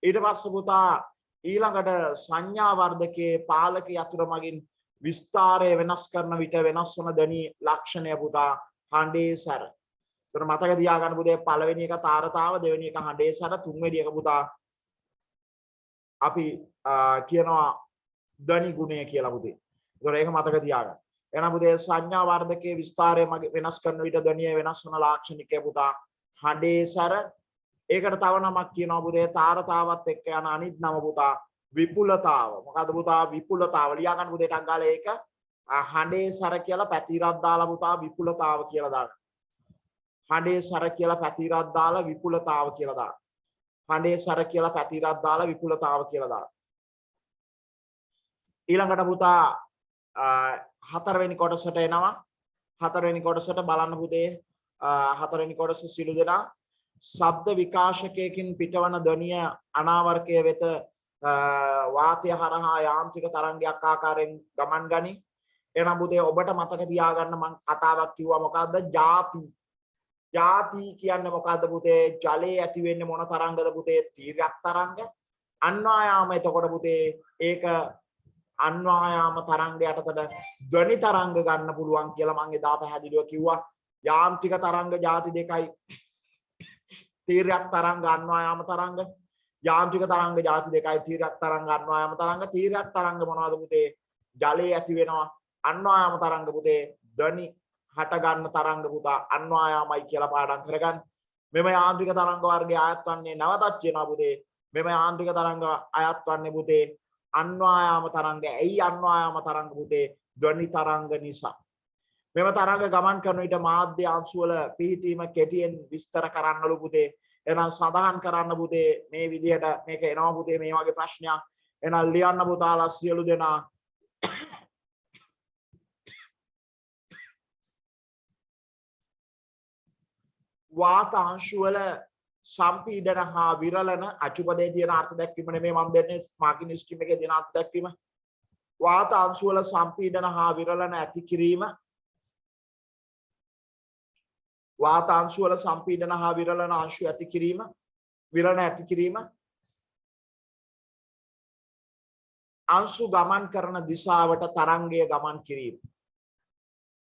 ඊට පස්සේ පුතා ඊළඟට සංඥා වර්ධකයේ පාලකයේ අතුර මගින් විස්තාරය වෙනස් කරන විට වෙනස් වන ධ්වනි ලක්ෂණය පුතා හඬේ සැර. ඒතර මතක තියාගන්න පුතේ පළවෙනි එක තාරතාව දෙවෙනි එක හඬේ සැර තුන්වෙනි එක පුතා අපි කියනවා ධ්වනි ගුණය කියලා පුතේ. ඒතර ඒක මතක තියාගන්න. එහෙනම් පුතේ සංඥා වර්ධකයේ විස්තාරය වෙනස් කරන විට ධ්වනිය වෙනස් වන ලාක්ෂණිකය පුතා හඬේ සැර. ඒකට තව නමක් කියනවා පුතේ තාරතාවත් එක්ක යන අනිත් නම පුතා විපුලතාව. මොකද පුතා විපුලතාව ලියා ගන්න පුතේ ටක් ගාලා ඒක හඬේ සැර කියලා පැතිරක් දාලා පුතා විපුලතාව කියලා දාන්න. හඬේ සැර කියලා පැතිරක් දාලා විපුලතාව කියලා දාන්න. හඬේ සැර කියලා පැතිරක් දාලා විපුලතාව කියලා දාන්න. ඊළඟට පුතා හතරවෙනි කොටසට එනවා. හතරවෙනි කොටසට බලන්න පුතේ හතරවෙනි කොටස සිළු දෙනා ශබ්ද විකාශකයකින් පිටවන ධ්වනිය අනාවරකය වෙත වාතය හරහා යාන්ත්‍රික තරංගයක් ආකාරයෙන් ගමන් ගනී. එහෙනම් පුතේ ඔබට මතක තියාගන්න මම කතාවක් කිව්වා මොකද්ද? ಜಾති. ಜಾති කියන්නේ මොකද්ද පුතේ? ජලයේ ඇති වෙන්නේ මොන තරංගද පුතේ? තීර්යක් තරංග. අන්වායාම එතකොට පුතේ ඒක අන්වායාම තරංග යටතට ධ්වනි තරංග ගන්න පුළුවන් කියලා මම එදා පැහැදිලිව කිව්වා. යාන්ත්‍රික තරංග ಜಾති දෙකයි. තීර්යක් තරංග අන්වායාම තරංග. යාන්ත්‍රික තරංග ಜಾති දෙකයි. තීර්යක් තරංග අන්වායාම තරංග. තීර්යක් තරංග මොනවද පුතේ? ජලයේ ඇති වෙනවා. අන්වායාම තරංග පුතේ ධ්වනි හට ගන්න තරංග පුතා අන්වායාමයි කියලා පාඩම් කරගන්න. මෙම යාන්ත්‍රික තරංග වර්ගය අයත් වන්නේ නැවතත් කියනවා පුතේ. මෙම යාන්ත්‍රික තරංග අයත් වන්නේ පුතේ අන්වායාම තරංග. ඇයි අන්වායාම තරංග පුතේ? ධ්වනි තරංග නිසා. මෙම තරංග ගමන් කරන විට මාධ්‍ය අංශු වල පිහිටීම කෙටියෙන් විස්තර කරන්නලු පුතේ. එහෙනම් සඳහන් කරන්න පුතේ මේ විදිහට මේක එනවා පුතේ මේ වගේ ප්‍රශ්නයක්. එහෙනම් ලියන්න පුතාලා සියලු දෙනා. වාත අංශු වල සම්පීඩන හා විරලන අචුපදේ තියෙන අර්ථ දැක්වීම නෙමෙයි මම දෙන්නේ මාකින් ස්කීම් එකේ දෙන අර්ථ දැක්වීම. වාත අංශු වල සම්පීඩන හා විරලන ඇති කිරීම. වාත අංශු වල සම්පීඩන හා විරලන අංශු ඇති කිරීම. විරලන ඇති කිරීම. අංශු ගමන් කරන දිශාවට තරංගය ගමන් කිරීම.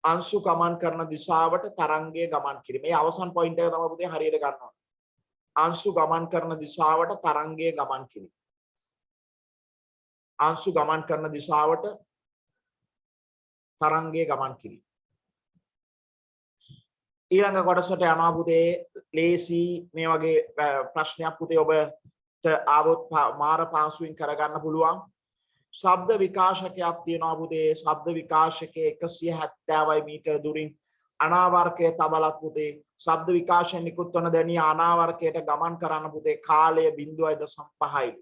අංශු ගමන් කරන දිශාවට තරංගය ගමන් කිරීම. මේ අවසන් පොයින්ට් එක තමයි පුතේ හරියට ගන්න ඕනේ. අංශු ගමන් කරන දිශාවට තරංගය ගමන් කිරීම. අංශු ගමන් කරන දිශාවට තරංගය ගමන් කිරීම. ඊළඟ කොටසට යනවා පුතේ ලේසි මේ වගේ ප්‍රශ්නයක් පුතේ ඔබට ආවොත් මාර පාසුවෙන් කරගන්න පුළුවන්. ශබ්ද විකාශකයක් තියෙනවා පුතේ. ශබ්ද විකාශකයේ 170 මීටර දුරින් අනාවර්කයේ තබලක් පුතේ. ශබ්ද විකාශයෙන් නිකුත් වන දැනිය අනාවර්කයට ගමන් කරන්න පුතේ කාලය 0.5යි.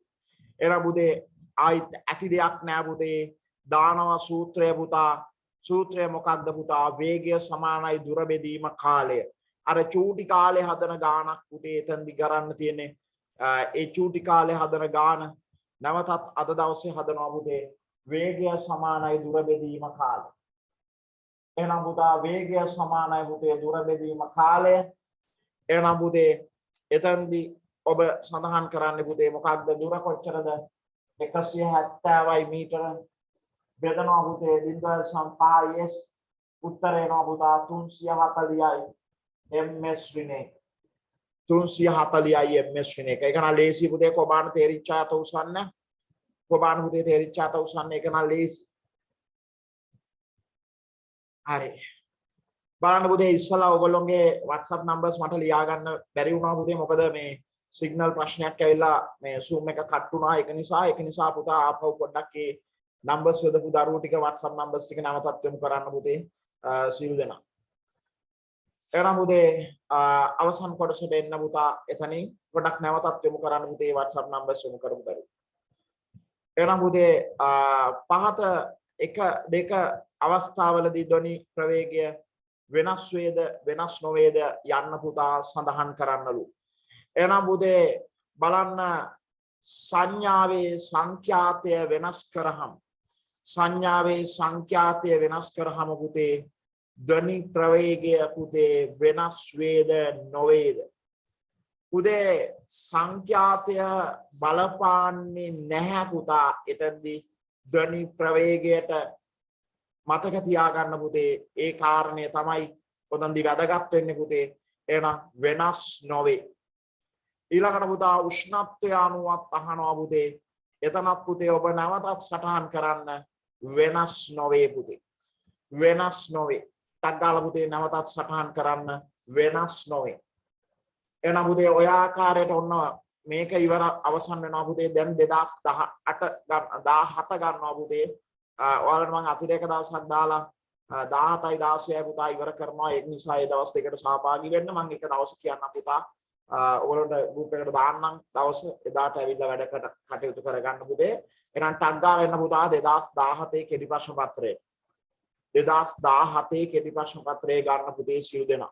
එන පුතේ ආයිත් ඇති දෙයක් නෑ පුතේ. දානවා සූත්‍රය පුතා. සූත්‍රය මොකක්ද පුතා? වේගය සමානයි දුර බෙදීම කාලය. අර චූටි කාලේ හදන ගානක් පුතේ එතනදි කරන්න තියෙන්නේ. ඒ චූටි කාලේ හදන ගාන නැවතත් අද දවසේ හදනවා පුතේ. වේගය සමානයි දුර බෙදීම කාලය. එහෙනම් පුතා වේගය සමානයි පුතේ දුර බෙදීම කාලය. එහෙනම් පුතේ එතනදි ඔබ සඳහන් කරන්නේ පුතේ මොකක්ද? දුර කොච්චරද? 170යි මීටර. බෙදනවා පුතේ 0.5 s. උත්තරය එනවා පුතා 340යි ms ඍණේ. 340යි ms ඍණේ. ඒක නම් ලේසි පුතේ. කොබාන තේරිච්ච අත උසන්න. කොබාන පුතේ තේරිච්ච අත උසන්න. ඒක නම් ලේසි. හරි. බලන්න පුතේ ඉස්සලා ඔයගොල්ලෝගේ WhatsApp numbers මට ලියා ගන්න බැරි වුණා පුතේ. මොකද මේ සිග්නල් ප්‍රශ්නයක් ඇවිල්ලා මේ Zoom එක කට් වුණා. ඒක නිසා පුතා ආපහු පොඩ්ඩක් ඒ numbers යොදපු දරුවෝ ටික WhatsApp numbers ටික නැවතත් යොමු කරන්න පුතේ. සියලු දෙනා. එහෙනම් පුතේ අවසන් කොටසට එන්න පුතා. එතනින් පොඩ්ඩක් නැවතත් යොමු කරන්න පුතේ WhatsApp numbers යොමු කරමු දරුවෝ. එහෙනම් පුතේ පහත 1 2 අවස්ථාවලදී ධ්වනි ප්‍රවේගය වෙනස් වේද වෙනස් නොවේද යන්න පුතා සඳහන් කරන්නලු. එහෙනම් පුතේ බලන්න සංඥාවේ සංඛ්‍යාතය වෙනස් කරාම සංඥාවේ සංඛ්‍යාතය වෙනස් කරාම පුතේ ධ්වනි ප්‍රවේගය පුතේ වෙනස් වේද නොවේද? පුතේ සංඛ්‍යාතය බලපාන්නේ නැහැ පුතා. එතෙන්දී ධ්වනි ප්‍රවේගයට මතක තියාගන්න පුතේ. ඒ කාරණය තමයි ඔතනදි වැදගත් වෙන්නේ පුතේ. එහෙනම් වෙනස් නොවේ. ඊළඟට පුතා උෂ්ණත්වය අනුවත් අහනවා පුතේ. එතනත් පුතේ ඔබ නැවතත් සටහන් කරන්න වෙනස් නොවේ පුතේ. වෙනස් නොවේ. ටග්ගාල පුතේ නැවතත් සටහන් කරන්න වෙනස් නොවේ. එහෙනම් පුතේ ඔය ආකාරයට ඔන්න මේක ඉවර අවසන් වෙනවා පුතේ. දැන් 2017 ගන්නවා පුතේ. ඔයාලට මම අතිරේක දවසක් දාලා 17යි 16යි පුතා ඉවර කරනවා. ඒ නිසා ඒ දවස් දෙකට සහභාගී වෙන්න මම එක දවස් කියන්නම් පුතා. ඔයගොල්ලන්ට ගෲප් එකට දාන්නම් දවස් එදාට ඇවිල්ලා වැඩ කටයුතු කරගන්න පුතේ. එහෙනම් ටග් ගාලා එන්න පුතා 2017 කෙටි ප්‍රශ්න පත්‍රය. 2017 කෙටි ප්‍රශ්න පත්‍රය ගන්න පුතේ සියලු දෙනා.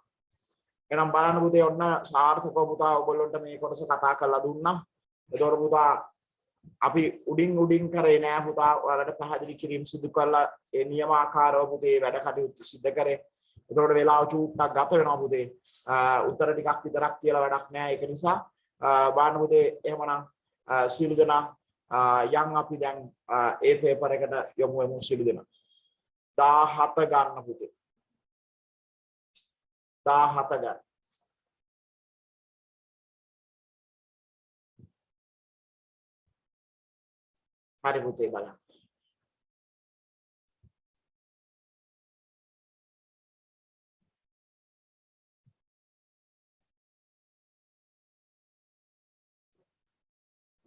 එහෙනම් බලන්න පුතේ ඔන්න සාර්ථකව පුතා ඔයගොල්ලන්ට මේ කොටස කතා කරලා දුන්නා. ඒතකොට පුතා අපි උඩින් කරේ නෑ පුතා. ඔයාලට පැහැදිලි කිරීම සිදු කරලා ඒ නියමාකාරව පුතේ වැඩ කටයුතු සිදු කරේ. එතකොට වෙලාව චූට්ටක් ගත වෙනවා පුතේ. උත්තර ටිකක් විතරක් කියලා වැඩක් නෑ. ඒක නිසා බාන්න පුතේ එහෙමනම් සියලු දෙනා යන් අපි දැන් ඒ පේපර් එකට යමු සියලු දෙනා. 17 ගන්න පුතේ. 17 ගන්න. හරි පුතේ බලන්න.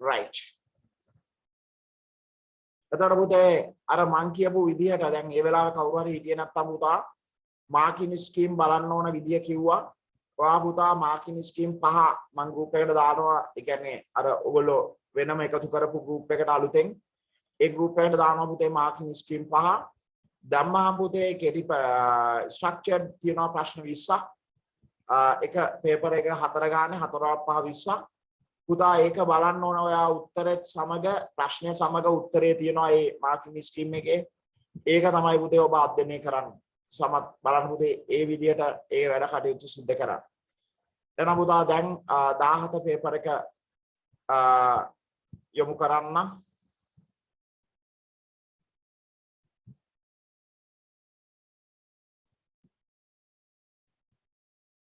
right. එතකොට පුතේ අර මං කියපු විදිහට දැන් මේ වෙලාවේ කවුරු හරි හිටියේ නැත්තම් පුතා මාකින් ස්කීම් බලන්න ඕන විදිය කිව්වා. ඔයා පුතා මාකින් ස්කීම් 5 මම ගෲප් එකට දානවා. ඒ කියන්නේ අර ඔයගොල්ලෝ වෙනම එකතු කරපු ගෲප් එකට අලුතෙන් ඒ ගෲප් එකට දානවා පුතේ මාකින් ස්කීම් 5. ධම්මා පුතේ කෙටි ස්ට්‍රක්චර්ඩ් තියෙනවා ප්‍රශ්න 20ක්. එක පේපර් එක 4 ගානේ 4 5 20ක්. පුතා ඒක බලන්න ඕන ඔයා උත්තරෙත් සමග ප්‍රශ්නය සමග උත්තරේ තියෙනවා ඒ මාකින් ස්කීම් එකේ. ඒක තමයි පුතේ ඔබ අධ්‍යයනය කරන්න. සමත් බලන්න පුතේ ඒ විදියට ඒ වැඩ කටයුතු සිද්ධ කරන්න. එහෙනම් පුතා දැන් 17 පේපර් එක යොමු කරන්න.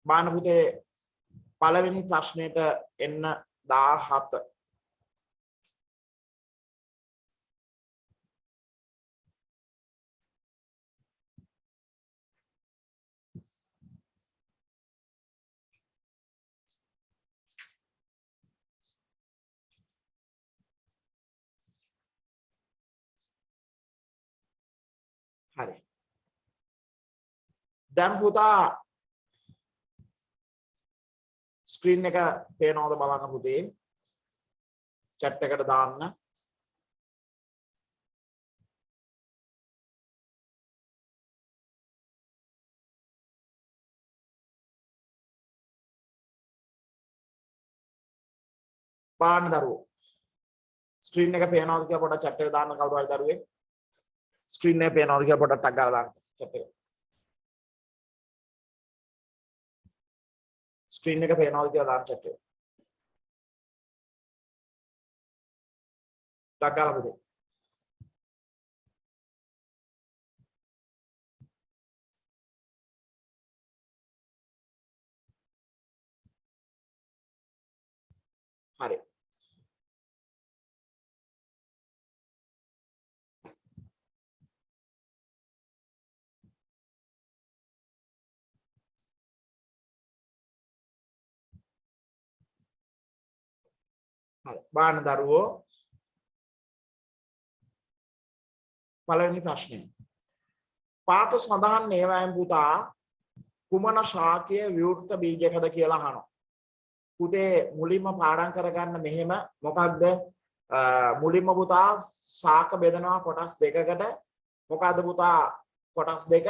බලන්න පුතේ පළවෙනි ප්‍රශ්නෙට එන්න 17. හරි. දැන් පුතා ස්ක්‍රීන් එක පේනවද බලන්න පුතේ. chat එකට දාන්න. බලන්න දරුවෝ. ස්ක්‍රීන් එක පේනවද කියලා පොඩ්ඩක් chat එකට දාන්න කවුරු හරි දරුවෙක්. ස්ක්‍රීන් එක පේනවද කියලා පොඩ්ඩක් ටක් ගාලා දාන්න chat එකට. ස්ක්‍රීන් එක පේනවද කියලා දාන්න chat එකට. ටක් ගාලා පුතේ. හරි. හරි. බලන්න දරුවෝ. පළවෙනි ප්‍රශ්නය. පාත සඳහන් නේවයන් පුතා කුමන ශාකය විවෘත බීජයකද කියලා අහනවා. පුතේ මුලින්ම පාඩම් කරගන්න මෙහෙම මොකක්ද මුලින්ම පුතා ශාක බෙදනවා කොටස් දෙකකට. මොකද්ද පුතා කොටස් දෙක?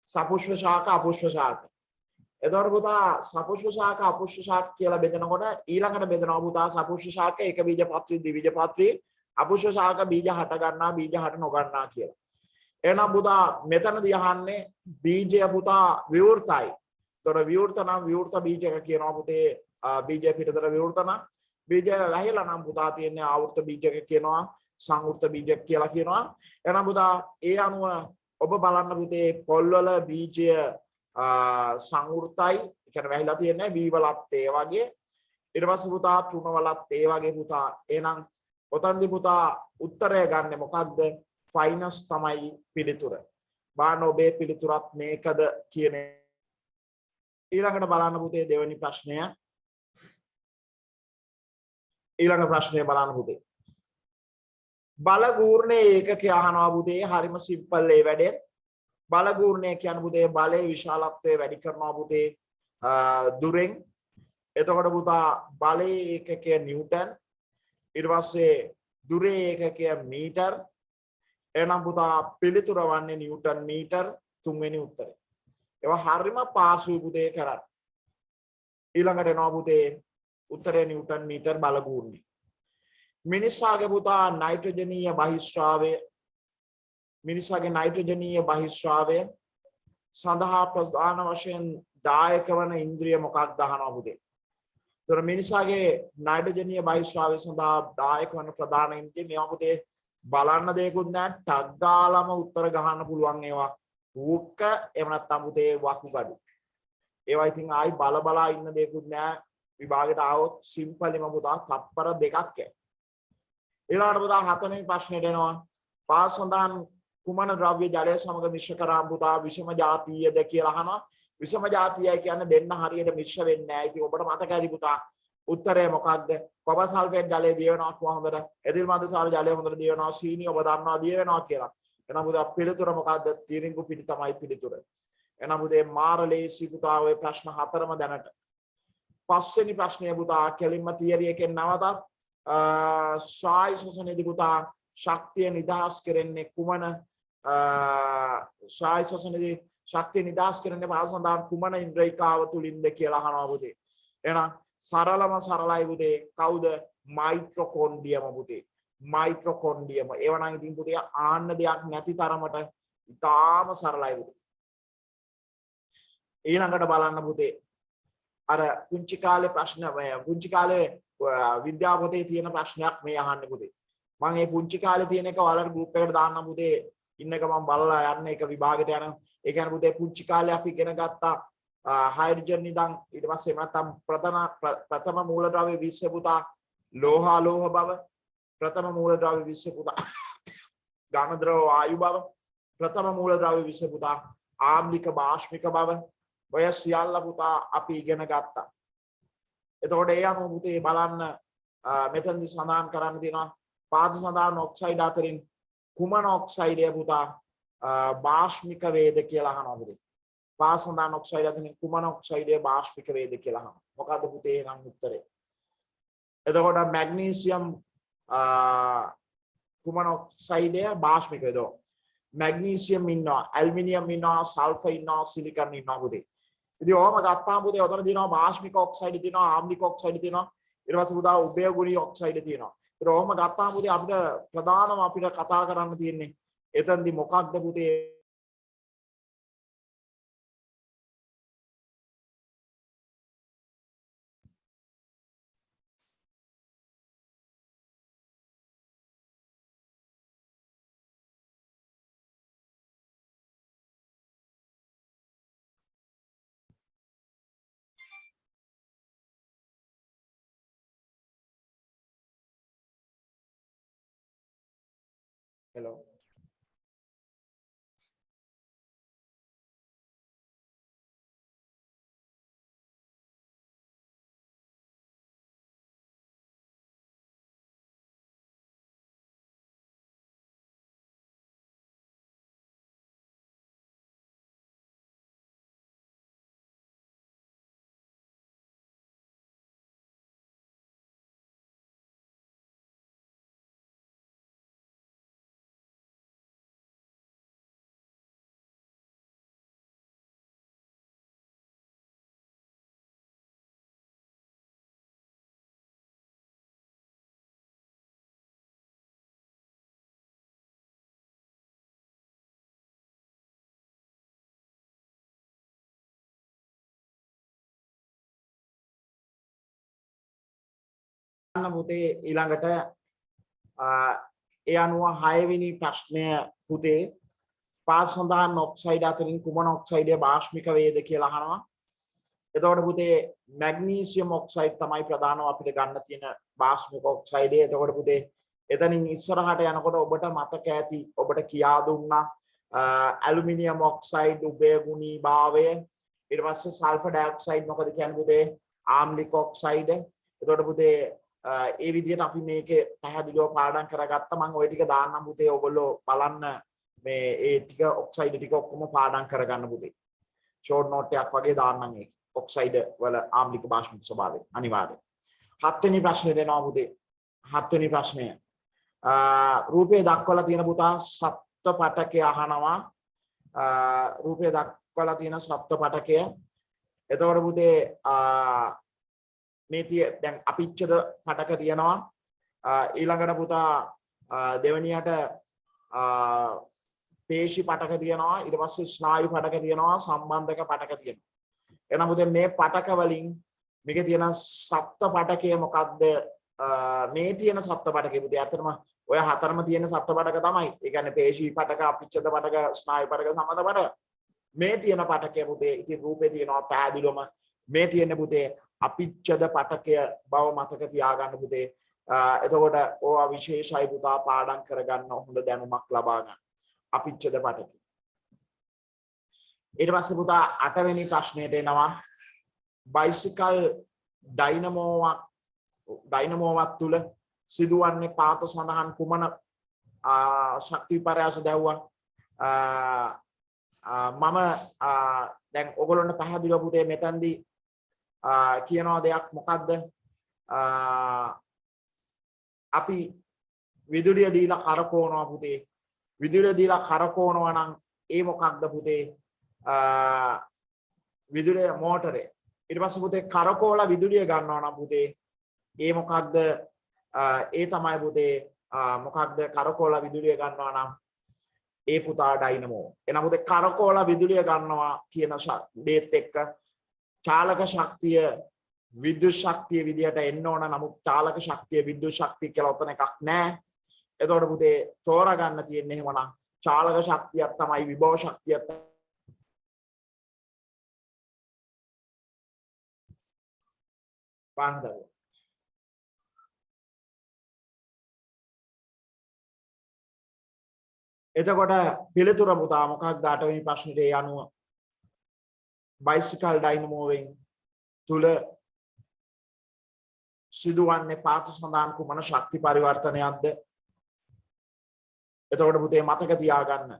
සපුෂ්ප ශාක අපුෂ්ප ශාක. එතකොට පුතා සපුෂ්ප ශාක අපුෂ්ප ශාක කියලා බෙදනකොට ඊළඟට බෙදනවා පුතා සපුෂ්ප ශාක එක බීජපත්‍රී ද්විබීජපත්‍රී අපුෂ්ප ශාක බීජ හට ගන්නා බීජ හට නොගන්නා කියලා. එහෙනම් පුතා මෙතනදී අහන්නේ බීජය පුතා විවෘතයි. ඒතකොට විවෘත නම් විවෘත බීජක කියනවා පුතේ. බීජය පිටතට විවෘත නම් බීජය වැහිලා නම් පුතා තියෙන්නේ ආවෘත බීජක කියනවා සංවෘත බීජක කියලා කියනවා. එහෙනම් පුතා ඒ අනුව ඔබ බලන්න පුතේ පොල්වල බීජය සංවෘතයි කියන්නේ වැහිලා තියෙන්නේ බී වලත් ඒ වගේ. ඊට පස්සේ පුතා තෘණ වලත් ඒ වගේ පුතා. එහෙනම් ඔතනදී පුතා උත්තරය ගන්න මොකක්ද? ෆයිනස් තමයි පිළිතුර. බාන ඔබේ පිළිතුරත් මේකද කියන. ඊළඟට බලන්න පුතේ දෙවෙනි ප්‍රශ්නය. ඊළඟ ප්‍රශ්නය බලන්න පුතේ. බල ගූර්ණයේ ඒකකය අහනවා පුතේ. හරිම සිම්පල් ඒ වැඩේ. බල ගූර්ණය කියන්නේ පුතේ බලයේ විශාලත්වය වැඩි කරනවා පුතේ දුරෙන්. එතකොට පුතා බලයේ ඒකකය නිව්ටන්. ඊට පස්සේ දුරේ ඒකකය මීටර්. එහෙනම් පුතා පිළිතුර වන්නේ නිව්ටන් මීටර්. තුන්වෙනි උත්තරේ. ඒවා හරිම පාසුයි පුතේ කරන්න. ඊළඟට එනවා පුතේ උත්තරේ නිව්ටන් මීටර් බල ගූර්ණය. මිනිසාගේ පුතා නයිට්‍රජනීය බහිස්රාවය මිනිසාගේ නයිට්‍රජනීය බහිස්රාවය සඳහා ප්‍රධාන වශයෙන් දායක වන ඉන්ද්‍රිය මොකක්ද අහනවා පුතේ. ඒතර මිනිසාගේ නයිට්‍රජනීය බහිස්රාවය සඳහා දායක වන ප්‍රධාන ඉන්ද්‍රිය මේවා පුතේ බලන්න දෙයක්වත් නැහැ. ටක් ගාලම උත්තර ගහන්න පුළුවන් ඒවා. ඌක්ක එහෙම නැත්නම් පුතේ වකුගඩු. ඒවා ඉතින් ආයි බලා ඉන්න දෙයක්වත් නැහැ. විභාගයට ආවොත් සිම්පල්ලිම පුතා තප්පර දෙකක් ඈ. ඊළඟට පුතා හතරවෙනි ප්‍රශ්නෙට එනවා. පාස් සඳහන් කුමන ද්‍රව්‍ය ජලය සමග මිශ්‍ර කරාම පුතා විෂම ජාතීයද කියලා අහනවා. විෂම ජාතීයයි කියන්නේ දෙන්න හරියට මිශ්‍ර වෙන්නේ නැහැ. ඉතින් ඔබට මතකයි පුතා උත්තරය මොකක්ද? කොපර් සල්ෆේට් ජලය දිය වෙනවා කොහොමද? එදිල් මන්දසාර ජලය හොඳට දිය වෙනවා. සීනි ඔබ දන්නවා දිය වෙනවා කියලා. එහෙනම් පුතා පිළිතුර මොකක්ද? තීරිංගු පිටි තමයි පිළිතුර. එහෙනම් පුතේ මාරලේසි පුතා ඔය ප්‍රශ්න හතරම දැනට. පස්වෙනි ප්‍රශ්නය පුතා කෙලින්ම තියරි එකෙන් නවතත් සායි ශ්වසනයේදී පුතා ශක්තිය නිදහස් කරන්නේ කුමන සායි ශ්වසනයේදී ශක්තිය නිදහස් කරන්නේ පාසඳාන් කුමන ඉන්ද්‍රිකාව තුලින්ද කියලා අහනවා පුතේ. එහෙනම් සරලයි පුතේ කවුද? මයිටොකොන්ඩ්‍රියම පුතේ. මයිටොකොන්ඩ්‍රියම. ඒවනම් ඉතින් පුතේ ආන්න දෙයක් නැති තරමට ඉතාම සරලයි පුතේ. ඊළඟට බලන්න පුතේ අර පුංචි කාලේ ප්‍රශ්න පුංචි කාලේ විද්‍යා පොතේ තියෙන ප්‍රශ්නයක් මේ අහන්නේ පුතේ. මම මේ පුංචි කාලේ තියෙන එක ඔයාලට ගෲප් එකට දාන්න පුතේ. ඉන්නක මම බලලා යන්න එක විභාගයට යන. ඒ කියන්නේ පුතේ පුංචි කාලේ අපි ඉගෙන ගත්තා හයිඩ්‍රජන් ඉඳන් ඊට පස්සේ නැත්නම් ප්‍රථම මූලද්‍රව්‍ය 20 පුතා ලෝහ බව, ප්‍රථම මූලද්‍රව්‍ය 20 පුතා ඝන ද්‍රව වායු බව, ප්‍රථම මූලද්‍රව්‍ය 20 පුතා ආම්ලික බාෂ්මික බව ඔය සියල්ල පුතා අපි ඉගෙන ගත්තා. එතකොට ඒ අනුව පුතේ බලන්න මෙතනදි සඳහන් කරන්න තියෙනවා පාද සඳහන් ඔක්සයිඩ් අතරින් කුමන ඔක්සයිඩය පුතා බාෂ්මික වේද කියලා අහනවා පුතේ. පාද සඳහන් ඔක්සයිඩ් අතරින් කුමන ඔක්සයිඩය බාෂ්මික වේද කියලා අහනවා. මොකද්ද පුතේ නම් උත්තරේ? එතකොට මැග්නීසියම් කුමන ඔක්සයිඩය බාෂ්මික වේද? මැග්නීසියම් ඉන්නවා, ඇල්මිනියම් ඉන්නවා, සල්ෆර් ඉන්නවා, සිලිකන් ඉන්නවා පුතේ. ඉතින් ඕම ගත්තාම පුතේ උතන දිනවා බාෂ්මික ඔක්සයිඩ් දිනවා, ආම්ලික ඔක්සයිඩ් දිනවා, ඊට පස්සේ පුතා උභයගුණී ඔක්සයිඩ් තියෙනවා. ඒක ඕම ගත්තාම පුතේ අපිට ප්‍රධානම අපිට කතා කරන්න තියෙන්නේ එතනදි මොකක්ද පුතේ? Hello. පුතේ ඊළඟට ඒ අනුව 6 වෙනි ප්‍රශ්නය පුතේ පාස් සඳහන් ඔක්සයිඩ් අතරින් කුමන ඔක්සයිඩය බාෂ්මික වේද කියලා අහනවා. එතකොට පුතේ මැග්නීසියම් ඔක්සයිඩ් තමයි ප්‍රධානව අපිට ගන්න තියෙන බාෂ්මික ඔක්සයිඩය. එතකොට පුතේ එතනින් ඉස්සරහට යනකොට ඔබට මතක ඇති ඔබට කියා දුන්නා ඇලුමිනියම් ඔක්සයිඩ් උභයගුණී භාවය. ඊට පස්සේ සල්ෆර් ඩයොක්සයිඩ් මොකද කියන්නේ පුතේ? ආම්ලික ඔක්සයිඩ්. එතකොට පුතේ ඒ විදිහට අපි මේකේ පැහැදිලිව පාඩම් කරගත්තා. මම ওই ටික දාන්නම් පුතේ ඔයගොල්ලෝ බලන්න මේ ඒ ටික ඔක්සයිඩ් ටික ඔක්කොම පාඩම් කරගන්න පුතේ. ෂෝට් නෝට් එකක් වගේ දාන්නම් ඒක. ඔක්සයිඩ් වල ආම්ලික බාෂ්මික ස්වභාවය අනිවාර්යයෙන්. 7 වෙනි ප්‍රශ්නේ දෙනවා පුතේ. 7 වෙනි ප්‍රශ්නය. රූපේ දක්වලා තියෙන පුතා සප්ත පටකය අහනවා. රූපේ දක්වලා තියෙන සප්ත පටකය. එතකොට පුතේ මේ දැන් අපිච්ඡද පටක තියෙනවා. ඊළඟට පුතා දෙවෙනියට පේශි පටක තියෙනවා. ඊට පස්සේ ස්නායු පටක තියෙනවා. සම්බන්ධක පටක තියෙනවා. එහෙනම් පුතේ මේ පටක වලින් මේකේ තියෙන සප්ත පටකය මොකක්ද? මේ තියෙන සප්ත පටකය පුතේ අතරම ඔය හතරම තියෙන සප්ත පටක තමයි. ඒ කියන්නේ පේශි පටක, අපිච්ඡද පටක, ස්නායු පටක, සම්බන්ධ පටක. මේ තියෙන පටකය පුතේ ඉතින් රූපේ තියෙනවා පැහැදිලිවම මේ තියෙන පුතේ අපිච්ඡද පටකය බව මතක තියාගන්න පුතේ. එතකොට ඕවා විශේෂයි පුතා පාඩම් කරගන්න හොඳ දැනුමක් ලබා ගන්න. අපිච්ඡද පටකය. ඊට පස්සේ පුතා 8 වෙනි ප්‍රශ්නයට එනවා. බයිසිකල් ඩයිනමෝවක් තුල සිදුවන්නේ පාත සඳහන් කුමන ශක්ති විපර්යාස දැවුවා මම දැන් ඔයගොල්ලන්ට පැහැදිලිව පුතේ මෙතනදී කියනවා දෙයක් මොකද්ද? අපි විදුලිය දීලා කරකවනවා පුතේ. විදුලිය දීලා කරකවනවා නම් ඒ මොකක්ද පුතේ? විදුලිය මෝටරේ. ඊට පස්සේ පුතේ කරකවලා විදුලිය ගන්නවා නම් පුතේ ඒ මොකක්ද? ඒ තමයි පුතේ මොකක්ද කරකවලා විදුලිය ගන්නවා නම් ඒ පුතා ඩයිනමෝ. එහෙනම් පුතේ කරකවලා විදුලිය ගන්නවා කියන දේත් එක්ක චාලක ශක්තිය විද්‍යුත් ශක්තිය විදියට එන්න ඕන. නමුත් චාලක ශක්තිය විද්‍යුත් ශක්තිය කියලා ඔතන එකක් නැහැ. එතකොට පුතේ තෝරා ගන්න තියෙන්නේ එහෙමනම් චාලක ශක්තියක් තමයි විභව ශක්තියක්. පාන්දර. එතකොට පිළිතුර පුතා මොකක්ද 8 වෙනි ප්‍රශ්නෙට ඒ අනුව බයිසිකල් ඩයිනමෝවෙන් තුල සිදුවන්නේ පාත සඳහන් කුමන ශක්ති පරිවර්තනයක්ද? එතකොට පුතේ මතක තියාගන්න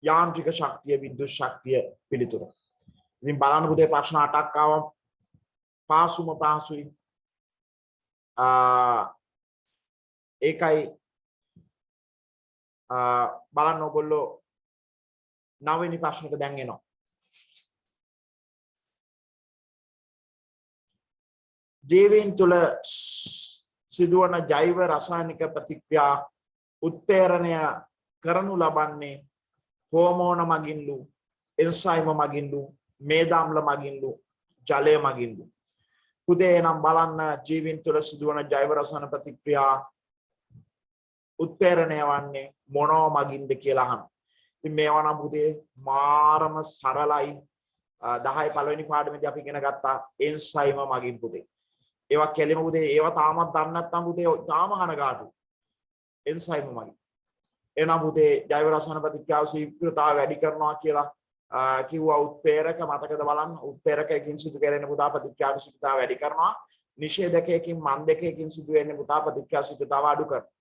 යාන්ත්‍රික ශක්තිය විද්‍යුත් ශක්තිය පිළිතුර. ඉතින් බලන්න පුතේ ප්‍රශ්න 8ක් ආවම පාසුම පාසුයි. ඒකයි බලන්න ඔයගොල්ලෝ 9 වෙනි ප්‍රශ්නෙට දැන් එනවා. ජීවීන් තුළ සිදුවන ජෛව රසායනික ප්‍රතික්‍රියා උත්ප්‍රේරණය කරනු ලබන්නේ හෝමෝන මගින්ලු, එන්සයිම මගින්ලු, මේදාම්ල මගින්ලු, ජලය මගින්ලු. පුතේ නම් බලන්න ජීවීන් තුළ සිදුවන ජෛව රසායන ප්‍රතික්‍රියා උත්ප්‍රේරණය වන්නේ මොනෝ මගින්ද කියලා අහනවා. ඉතින් මේවා නම් පුතේ මාරම සරලයි. 10 පළවෙනි පාඩමේදී අපි ඉගෙන ගත්තා එන්සයිම මගින් පුතේ. ඒවා කෙලිම පුතේ ඒවා තාමත් දන්නේ නැත්නම් පුතේ තාම කනගාටු. එන්සයිම මගින්. එනවා පුතේ ජෛව රසායන ප්‍රතික්‍රියාව ශීඝ්‍රතාව වැඩි කරනවා කියලා කිව්වා උත්ප්‍රේරක මතකද බලන්න. උත්ප්‍රේරකයෙන් සිදු කෙරෙන පුතා ප්‍රතික්‍රියාව ශීඝ්‍රතාව වැඩි කරනවා. නිෂේධකයකින් මන්දකයකින් සිදු වෙන්නේ පුතා ප්‍රතික්‍රියාව ශීඝ්‍රතාව අඩු කරනවා.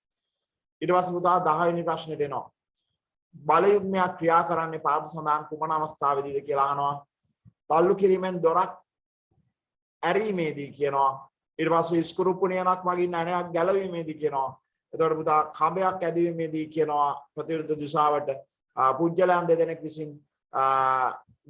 ඊට පස්සේ පුතා 10 වෙනි ප්‍රශ්නෙට එනවා. බල යුග්මයක් ක්‍රියා කරන්නේ පාද සඳහන් කුමන අවස්ථාවේදීද කියලා අහනවා. තල්ලු කිරීමෙන් දොරක් ඇරීමේදී කියනවා. ඊට පස්සේ ස්ක්‍රූපුණියනක් මගින් ඇණයක් ගැලවීමේදී කියනවා. එතකොට පුතා කඹයක් ඇදීමේදී කියනවා ප්‍රතිවිරුද්ධ දිශාවට පුජ්‍යලයන් දෙදෙනෙක් විසින්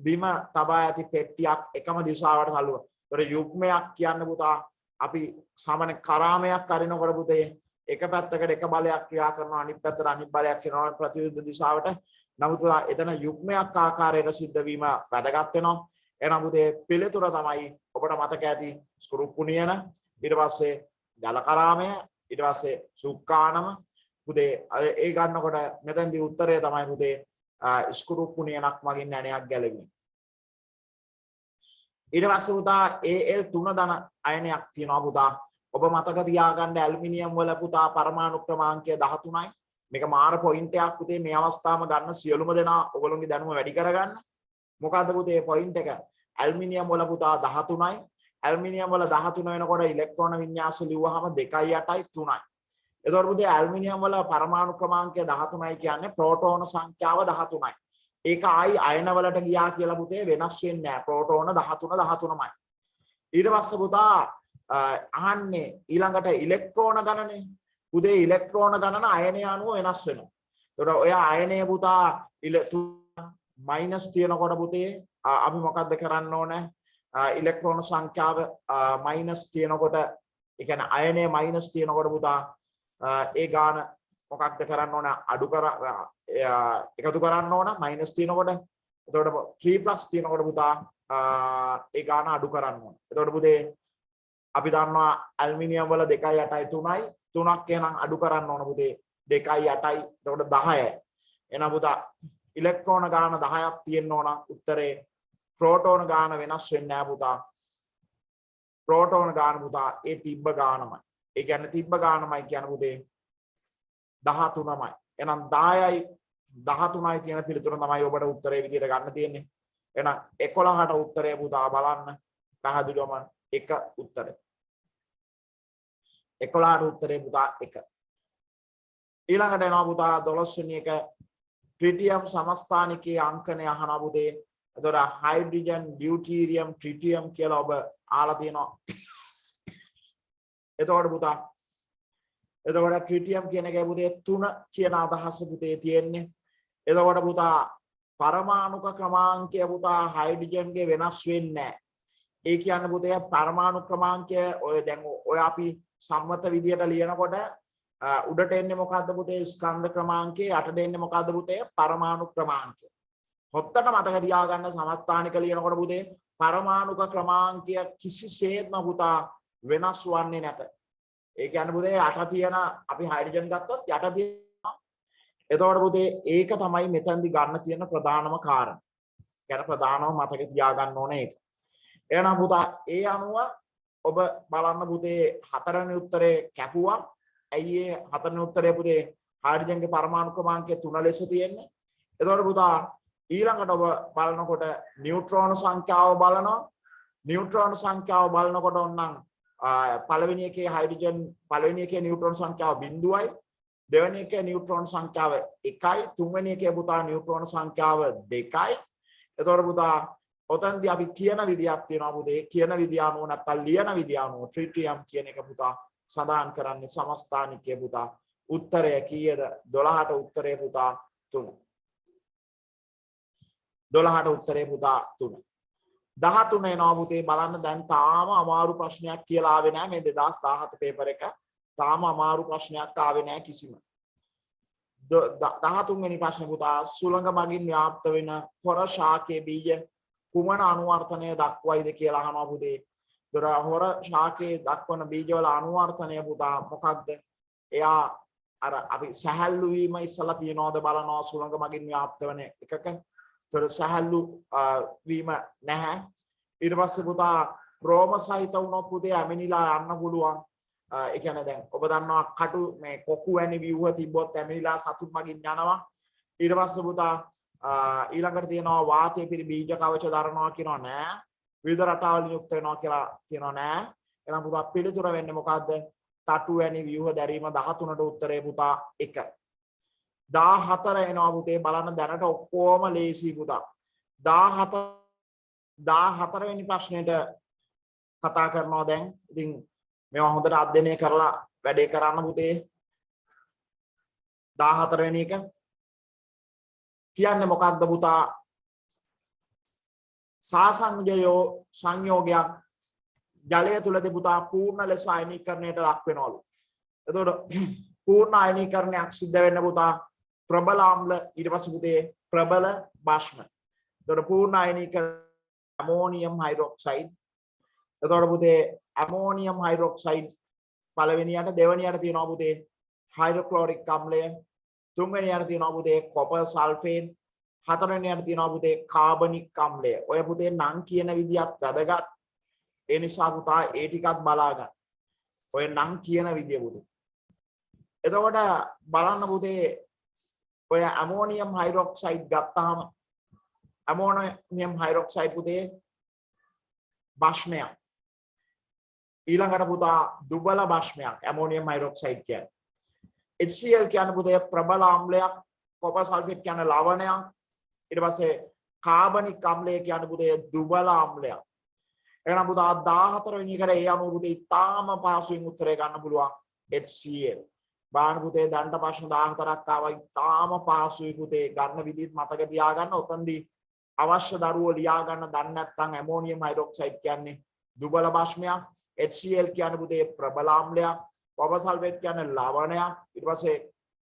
බිම තබා ඇති පෙට්ටියක් එකම දිශාවට හලුවා. එතකොට යුග්මයක් කියන්න පුතා අපි සාමාන්‍ය කරාමයක් අරිනකොට පුතේ එක පැත්තකට එක බලයක් ක්‍රියා කරනවා අනිත් පැත්තට අනිත් බලයක් කරනවා ප්‍රතිවිරුද්ධ දිශාවට. නමුත් එතන යුග්මයක් ආකාරයට සිද්ධ වීම වැදගත් වෙනවා. එහෙනම් පුතේ පිළිතුර තමයි ඔබට මතක ඇති ස්ක්‍රූපුණියන, ඊට පස්සේ ජලකරාමය, ඊට පස්සේ සුක්කානම. පුතේ ඒ ගන්නකොට මෙතෙන්දී උත්තරය තමයි පුතේ ස්ක්‍රූපුණියනක් මගින් ඇණයක් ගැලවීම. ඊට පස්සේ පුතා Al3 ධන අයනයක් තියෙනවා පුතා. ඔබ මතක තියාගන්න ඇලුමිනියම් වල පුතා පරමාණු ක්‍රමාංකය 13යි. මේක මාර පොයින්ට් එකක් පුතේ. මේ අවස්ථාවම ගන්න සියලුම දෙනා ඔයගොල්ලෝගේ දැනුම වැඩි කරගන්න. මොකද්ද පුතේ පොයින්ට් එක? ඇලුමිනියම් වල පුතා 13යි. ඇලුමිනියම් වල 13 වෙනකොට ඉලෙක්ට්‍රෝන වින්‍යාස ලිව්වහම 2යි 8යි 3යි. එතකොට පුතේ ඇලුමිනියම් වල පරමාණු ක්‍රමාංකය 13යි කියන්නේ ප්‍රෝටෝන සංඛ්‍යාව 13යි. ඒක ආයි අයන වලට ගියා කියලා පුතේ වෙනස් වෙන්නේ නැහැ. ප්‍රෝටෝන 13 13මයි. ඊට පස්සේ පුතා අහන්නේ ඊළඟට ඉලෙක්ට්‍රෝන ගණනේ. පුතේ ඉලෙක්ට්‍රෝන ගණන අයනය අනුව වෙනස් වෙනවා. එතකොට ඔය අයනය පුතා මයිනස් තියනකොට පුතේ අපි මොකද්ද කරන්න ඕනේ? ඉලෙක්ට්‍රෝන සංඛ්‍යාව මයිනස් තියනකොට ඒ කියන්නේ අයනය මයිනස් තියනකොට පුතා ඒ ගාන මොකක්ද කරන්න ඕන? අඩු කර එකතු කරන්න ඕන මයිනස් තියනකොට. එතකොට 3+ තියනකොට පුතා ඒ ගාන අඩු කරන්න ඕන. එතකොට පුතේ අපි දන්නවා ඇලුමිනියම් වල 2යි 8යි 3යි 3ක් එහෙනම් අඩු කරන්න ඕන පුතේ 2යි 8යි එතකොට 10යි. එහෙනම් පුතා ඉලෙක්ට්‍රෝන ගාන 10ක් තියෙන්න ඕන උත්තරේ. ප්‍රෝටෝන ගාන වෙනස් වෙන්නේ නැහැ පුතා. ප්‍රෝටෝන ගාන පුතා ඒ තිබ්බ ගානමයි. ඒ කියන්නේ තිබ්බ ගානමයි කියන පුතේ 13මයි. එහෙනම් 10යි 13යි තියෙන පිළිතුර තමයි ඔබට උත්තරේ විදියට ගන්න තියෙන්නේ. එහෙනම් 11ට උත්තරය පුතා බලන්න. පැහැදිලිවම 1 උත්තරය. 11ට උත්තරේ පුතා 1. ඊළඟට එනවා පුතා 12 වෙනි එක ට්‍රිටියම් සමස්ථානිකයේ අංකණය අහනවා පුතේ. එතකොට හයිඩ්‍රජන්, ඩියුටීරියම්, ට්‍රිටියම් කියලා ඔබ ආලා තියෙනවා. එතකොට පුතා එතකොට ට්‍රිටියම් කියන එකේ පුතේ 3 කියන අදහස පුතේ තියෙන්නේ. එතකොට පුතා පරමාණුක ක්‍රමාංකය පුතා හයිඩ්‍රජන්ගේ වෙනස් වෙන්නේ නැහැ. ඒ කියන්නේ පුතේ පරමාණු ක්‍රමාංකය ඔය දැන් ඔය අපි සම්මත විදියට ලියනකොට උඩට එන්නේ මොකද්ද පුතේ ස්කන්ධ ක්‍රමාංකය, යටට එන්නේ මොකද්ද පුතේ පරමාණු ක්‍රමාංකය. හොත්තට මතක තියාගන්න සමස්ථානික ලියනකොට පුතේ පරමාණුක ක්‍රමාංකය කිසිසේත්ම පුතා වෙනස් වන්නේ නැත. ඒ කියන්නේ පුතේ යට තියෙන අපි හයිඩ්‍රජන් ගත්තොත් යට තියෙන. එතකොට පුතේ ඒක තමයි මෙතනදි ගන්න තියෙන ප්‍රධානම කාරණා. කියන ප්‍රධානම මතක තියාගන්න ඕනේ ඒක. එහෙනම් පුතා ඒ අනුව ඔබ බලන්න පුතේ හතරවෙනි උත්තරේ කැපුවා. ඇයි ඒ හතරවෙනි උත්තරේ පුතේ හයිඩ්‍රජන්ගේ පරමාණු ක්‍රමාංකය 3 ලෙස තියෙන්නේ. එතකොට පුතා ඊළඟට ඔබ බලනකොට නියුට්‍රෝන සංඛ්‍යාව බලනවා. නියුට්‍රෝන සංඛ්‍යාව බලනකොට ඔන්නම් පළවෙනි එකේ හයිඩ්‍රජන් පළවෙනි එකේ නියුට්‍රෝන සංඛ්‍යාව 0යි. දෙවෙනි එකේ නියුට්‍රෝන සංඛ්‍යාව 1යි. තුන්වෙනි එකේ පුතා නියුට්‍රෝන සංඛ්‍යාව 2යි. එතකොට පුතා ඔතනදී අපි කියන විදියක් තියෙනවා පුතේ. කියන විදිය අනුව නැත්නම් ලියන විදිය අනුව ට්‍රිටියම් කියන එක පුතා සඳහන් කරන්නේ සමස්ථානිකයේ පුතා. උත්තරය කීයද? 12ට උත්තරේ පුතා 3. 12ට උත්තරේ පුතා 3. 13 එනවා පුතේ බලන්න. දැන් තාම අමාරු ප්‍රශ්නයක් කියලා ආවේ නැහැ මේ 2017 පේපර් එක. තාම අමාරු ප්‍රශ්නයක් ආවේ නැහැ කිසිම. 13 වෙනි ප්‍රශ්නේ පුතා සුළඟ මගින් ව්‍යාප්ත වෙන හොර ශාකයේ බීජ කුමන අනුවර්තනය දක්වයිද කියලා අහනවා පුතේ. දොර හොර ශාකයේ දක්වන බීජවල අනුවර්තනය පුතා මොකක්ද? එයා අර අපි සැහැල්ලු වීම ඉස්සලා තියනවාද බලනවා සුළඟ මගින් ව්‍යාප්ත වෙන එකක. දොර සැහැල්ලු වීම නැහැ. ඊට පස්සේ පුතා රෝම සහිත වුණොත් පුතේ ඇමිනිලා යන්න පුළුවන්. ඒ කියන්නේ දැන් ඔබ දන්නවා කටු මේ කොකු වැනි ව්‍යුහ තිබ්බොත් ඇමිනිලා සතුන් මගින් යනවා. ඊට පස්සේ පුතා ඊළඟට තියෙනවා වාතයේ පිරි බීජ කවච දරනවා කියනවා නෑ. විවිධ රටාවලින් යුක්ත වෙනවා කියලා කියනවා නෑ. එහෙනම් පුතා පිළිතුර වෙන්නේ මොකද්ද? තටු වැනි ව්‍යුහ දැරීම 13ට උත්තරේ පුතා 1. 14 එනවා පුතේ බලන්න දැනට ඔක්කොම ලේසි පුතා. 14 වෙනි ප්‍රශ්නෙට කතා කරනවා දැන්. ඉතින් මේවා හොඳට අධ්‍යයනය කරලා වැඩේ කරන්න පුතේ. 14 වෙනි එක කියන්නේ මොකක්ද පුතා? සංයෝගයක් ජලය තුලදී පුතා පූර්ණ ලෙස අයනීකරණයට ලක් වෙනවලු. එතකොට පූර්ණ අයනීකරණයක් සිද්ධ වෙන්න පුතා ප්‍රබල ආම්ල ඊට පස්සේ පුතේ ප්‍රබල භාෂ්ම. එතකොට පූර්ණ අයනීකරණ ඇමෝනියම් හයිඩ්‍රොක්සයිඩ්. එතකොට පුතේ ඇමෝනියම් හයිඩ්‍රොක්සයිඩ් පළවෙනියට, දෙවෙනියට තියෙනවා පුතේ හයිඩ්‍රොක්ලොරික් අම්ලය. තුන්වෙනියට තියෙනවා පුතේ කොපර් සල්ෆේට්. හතරවෙනියට තියෙනවා පුතේ කාබනික් අම්ලය. ඔය පුතේ නම් කියන විදියත් වැදගත්. ඒ නිසා පුතා ඒ ටිකත් බලා ගන්න. ඔය නම් කියන විදිය පුතේ. එතකොට බලන්න පුතේ ඔය ඇමෝනියම් හයිඩ්‍රොක්සයිඩ් ගත්තාම ඇමෝනියම් හයිඩ්‍රොක්සයිඩ් පුතේ භාෂ්මයක්. ඊළඟට පුතා දුබල භාෂ්මයක් ඇමෝනියම් හයිඩ්‍රොක්සයිඩ් කියන්නේ. HCl කියන්නේ පුතේ ප්‍රබල ආම්ලයක්. කොපර් සල්ෆේට් කියන්නේ ලවණයක්. ඊට පස්සේ කාබනික් අම්ලය කියන්නේ පුතේ දුබල ආම්ලයක්. එහෙනම් පුතා 14 වෙනි එකට ඒ අනුව පුතේ ඉතාම පහසුවෙන් උත්තරය ගන්න පුළුවන් HCl. බාහන පුතේ දණ්ඩ ප්‍රශ්න 14ක් ආවා. ඉතාම පහසුයි පුතේ ගන්න විදිහත් මතක තියාගන්න. ඔතනදී අවශ්‍ය දරුවෝ ලියා ගන්න දන්නේ නැත්නම් ඇමෝනියම් හයිඩ්‍රොක්සයිඩ් කියන්නේ දුබල භාෂ්මයක්. HCl කියන්නේ පුතේ ප්‍රබල ආම්ලයක්. කොපර් සල්ෆේට් කියන්නේ ලවණයක්. ඊට පස්සේ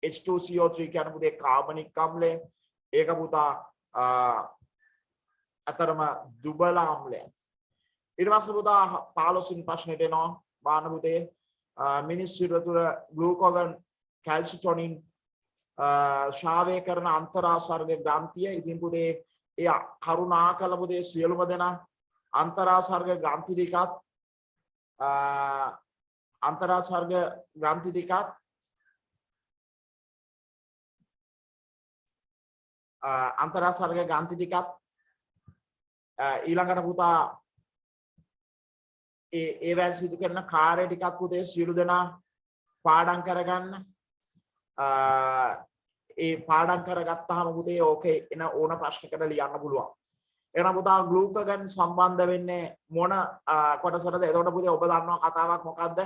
H2CO3 කියන්නේ පුතේ කාබනික් අම්ලය. ඒක පුතා අතරම දුබල ආම්ලයක්. ඊට පස්සේ පුතා 15 වෙනි ප්‍රශ්නෙට එනවා. බාහන පුතේ මිනිස් සිරුර තුළ ග්ලූකෝගන් කැල්සිටොනින් ශ්‍රාවය කරන අන්තරාසර්ග ග්‍රන්ථිය. ඉතින් පුතේ එය කරුණාකර පුතේ සියලුම දෙනා අන්තරාසර්ග ග්‍රන්ථි ටිකත් අන්තරාසර්ග ග්‍රන්ථි ටිකත් අන්තරාසර්ග ග්‍රන්ථි ටිකත් ඊළඟට පුතා ඒවැන් සිදු කරන කාර්ය ටිකක් පුතේ සියලු දෙනා පාඩම් කරගන්න. ඒ පාඩම් කරගත්තාම පුතේ ඕකේ එන ඕන ප්‍රශ්නකට ලියන්න පුළුවන්. එහෙනම් පුතා ග්ලූකගන් සම්බන්ධ වෙන්නේ මොන කොටසටද? එතකොට පුතේ ඔබ දන්නවා කතාවක් මොකද්ද?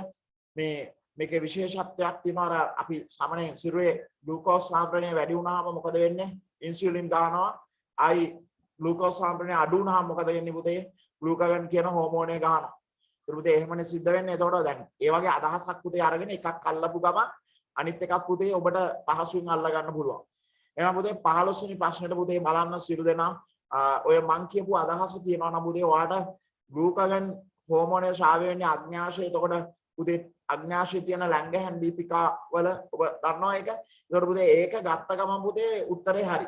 මේකේ විශේෂත්වයක් තියෙනවා. අර අපි සාමාන්‍යයෙන් සිරුරේ ග්ලූකෝස් සාන්ද්‍රණය වැඩි වුණාම මොකද වෙන්නේ? ඉන්සියුලින් දානවා. ආයි ග්ලූකෝස් සාන්ද්‍රණය අඩු වුණාම මොකද වෙන්නේ පුතේ? ග්ලූකගන් කියන හෝමෝනේ ගන්නවා. ඒක පුතේ එහෙමනේ සිද්ධ වෙන්නේ. එතකොට දැන් ඒ වගේ අදහසක් පුතේ අරගෙන එකක් අල්ලපු ගමන් අනිත් එකක් පුතේ ඔබට පහසුවෙන් අල්ල ගන්න පුළුවන්. එහෙනම් පුතේ 15 වෙනි ප්‍රශ්නෙට පුතේ බලන්න සිරු දෙනා ඔය මං කියපු අදහස තියෙනවා නම් පුතේ ඔයාලට ග්ලූකගන් හෝමෝනේ ශ්‍රාවය වෙන්නේ අග්න්‍යාශය. එතකොට පුතේ අග්න්‍යාශයේ තියෙන ලැංගහන් දීපිකා වල ඔබ දන්නවා ඒක. එතකොට පුතේ ඒක ගත්ත ගමන් පුතේ උත්තරේ හරි.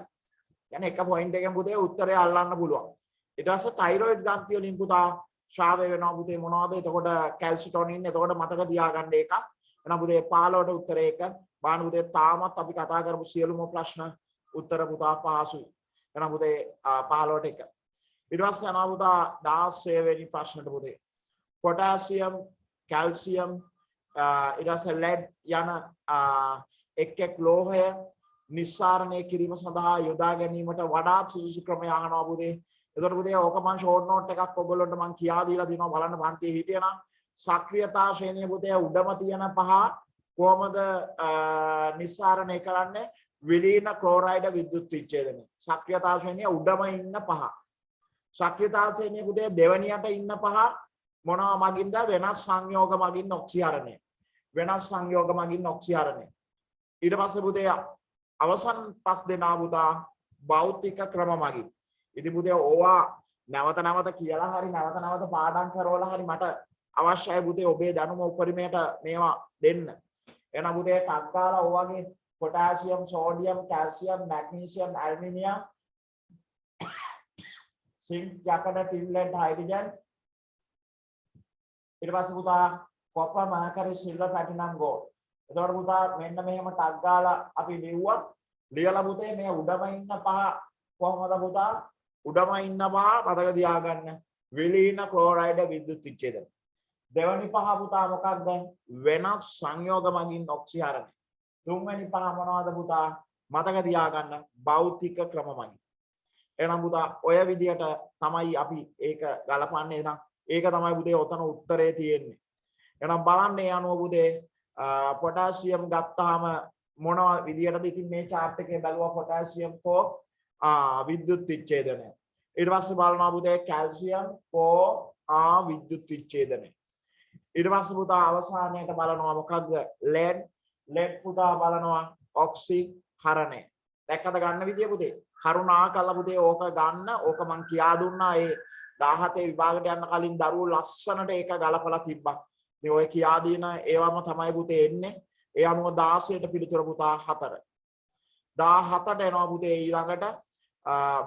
يعني එක පොයින්ට් එකෙන් පුතේ උත්තරේ අල්ලන්න පුළුවන්. ඊට පස්සේ තයිරොයිඩ් ග්‍රන්ථිය වලින් පුතා ශ්‍රාවය වෙනවා පුතේ මොනවද? එතකොට කැල්සිටොනින්. එතකොට මතක තියාගන්න ඒක. එහෙනම් පුතේ 15ට උත්තරේ එක. බාන පුතේ තාමත් අපි කතා කරපු සියලුම ප්‍රශ්න උත්තර පුතා පහසුයි. එහෙනම් පුතේ 15ට එක. ඊට පස්සේ යනවා පුතා 16 වෙනි ප්‍රශ්නට පුතේ. පොටෑසියම්, කැල්සියම්, ඊට පස්සේ ලෙඩ් යන එක් ලෝහය නිස්සාරණය කිරීම සඳහා යොදා ගැනීමට වඩාත් සුදුසු ක්‍රමය අහනවා පුතේ. එතකොට පුතේ ඕක මම ෂෝට් නෝට් එකක් ඔයගොල්ලන්ට මම කියා දීලා දිනවා බලන්න පන්තියේ හිටියනම් සක්‍රියතා ශ්‍රේණිය පුතේ උඩම තියෙන පහ කොහමද නිස්සාරණය කරන්නේ? විලීන ක්ලෝරයිඩ විද්‍යුත් විච්ඡේදනය. සක්‍රියතා ශ්‍රේණිය උඩම ඉන්න පහ. සක්‍රියතා ශ්‍රේණිය පුතේ දෙවණියට ඉන්න පහ මොනවා මගින්ද? වෙනස් සංයෝග මගින් ඔක්සිහරණය. වෙනස් සංයෝග මගින් ඔක්සිහරණය. ඊට පස්සේ පුතේ අවසන් පස් දෙනා පුතා භෞතික ක්‍රම මගින්. ඉතින් පුතේ ඕවා නැවත නැවත කියලා හරි නැවත නැවත පාඩම් කරවලා හරි මට අවශ්‍යයි පුතේ ඔබේ දැනුම උපරිමයට මේවා දෙන්න. එහෙනම් පුතේ ටක් ගාලා ඔයගේ potassium, sodium, calcium, magnesium, aluminium, zinc, යකඩ, ටින්, ලෙඩ්, හයිඩ්‍රජන්, ඊට පස්සේ පුතා copper, mercury, silver, platinum, gold. එතකොට පුතා මෙන්න මෙහෙම ටක් ගාලා අපි ලිව්වා. ලියලා පුතේ මේ උඩම ඉන්න පහ කොහොමද පුතා? උඩම ඉන්න පහ මතක තියාගන්න. විලීන ක්ලෝරයිඩ විද්‍යුත් විච්ඡේදනය. දෙවනි පහ පුතා මොකක්ද? වෙනස් සංයෝග මගින් ඔක්සිහරණය. තුන්වෙනි පහ මොනවද පුතා? මතක තියාගන්න. භෞතික ක්‍රම මගින්. එහෙනම් පුතා ඔය විදියට තමයි අපි ඒක ගලපන්නේ. එහෙනම් ඒක තමයි පුතේ ඔතන උත්තරේ තියෙන්නේ. එහෙනම් බලන්න ඒ අනුව පුතේ පොටෑසියම් ගත්තාම මොන විදියටද? ඉතින් මේ chart එකේ බලුවා පොටෑසියම් කෝ විද්‍යුත් විච්ඡේදනය. ඊට පස්සේ බලනවා පුතේ කැල්සියම් කෝ විද්‍යුත් විච්ඡේදනය. ඊට පස්සේ පුතා අවසානයේට බලනවා මොකද්ද? ලෙඩ්. ලෙඩ් පුතා බලනවා ඔක්සිහරණය. දැක්කද ගන්න විදිය පුතේ? කරුණාකරලා පුතේ ඕක ගන්න. ඕක මං කියා දුන්නා ඒ 17 විභාගයට යන්න කලින් දරුවෝ ලස්සනට ඒක ගලපලා තිබ්බා. ඉතින් ඔය කියා දින ඒවම තමයි පුතේ එන්නේ. ඒ අනුව 16ට පිළිතුර පුතා 4. 17ට එනවා පුතේ ඊළඟට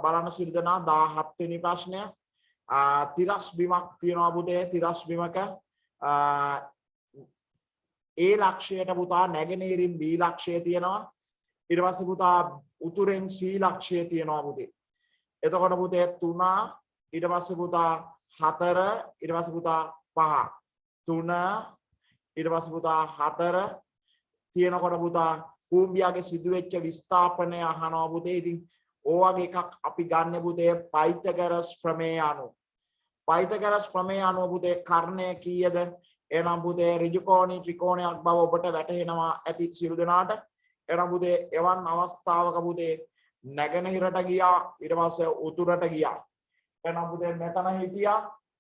බලන්න සිරිදනා 17 වෙනි ප්‍රශ්නය. තිරස් බිමක් තියෙනවා පුතේ. තිරස් බිමක ඒ ලක්ෂයට පුතා නැගෙනහිරින් B ලක්ෂය තියෙනවා. ඊට පස්සේ පුතා උතුරෙන් C ලක්ෂය තියෙනවා පුතේ. එතකොට පුතේ 3, ඊට පස්සේ පුතා 4, ඊට පස්සේ පුතා 5. 3, ඊට පස්සේ පුතා 4 තියෙනකොට පුතා කූඹියාගේ සිදුවෙච්ච විස්ථාපනය අහනවා පුතේ. ඉතින් ඕවගේ එකක් අපි ගන්න පුතේ පයිතගරස් ප්‍රමේය අනුව. පයිතගරස් ප්‍රමේය අනුව පුතේ කර්ණය කීයද? එහෙනම් පුතේ ඍජුකෝණී ත්‍රිකෝණයක් බව ඔබට වැටහෙනවා ඇති සියලු දෙනාට. එහෙනම් පුතේ එවන් අවස්ථාවක පුතේ නැගෙනහිරට ගියා, ඊට පස්සේ උතුරට ගියා. එහෙනම් පුතේ මෙතන හිටියා.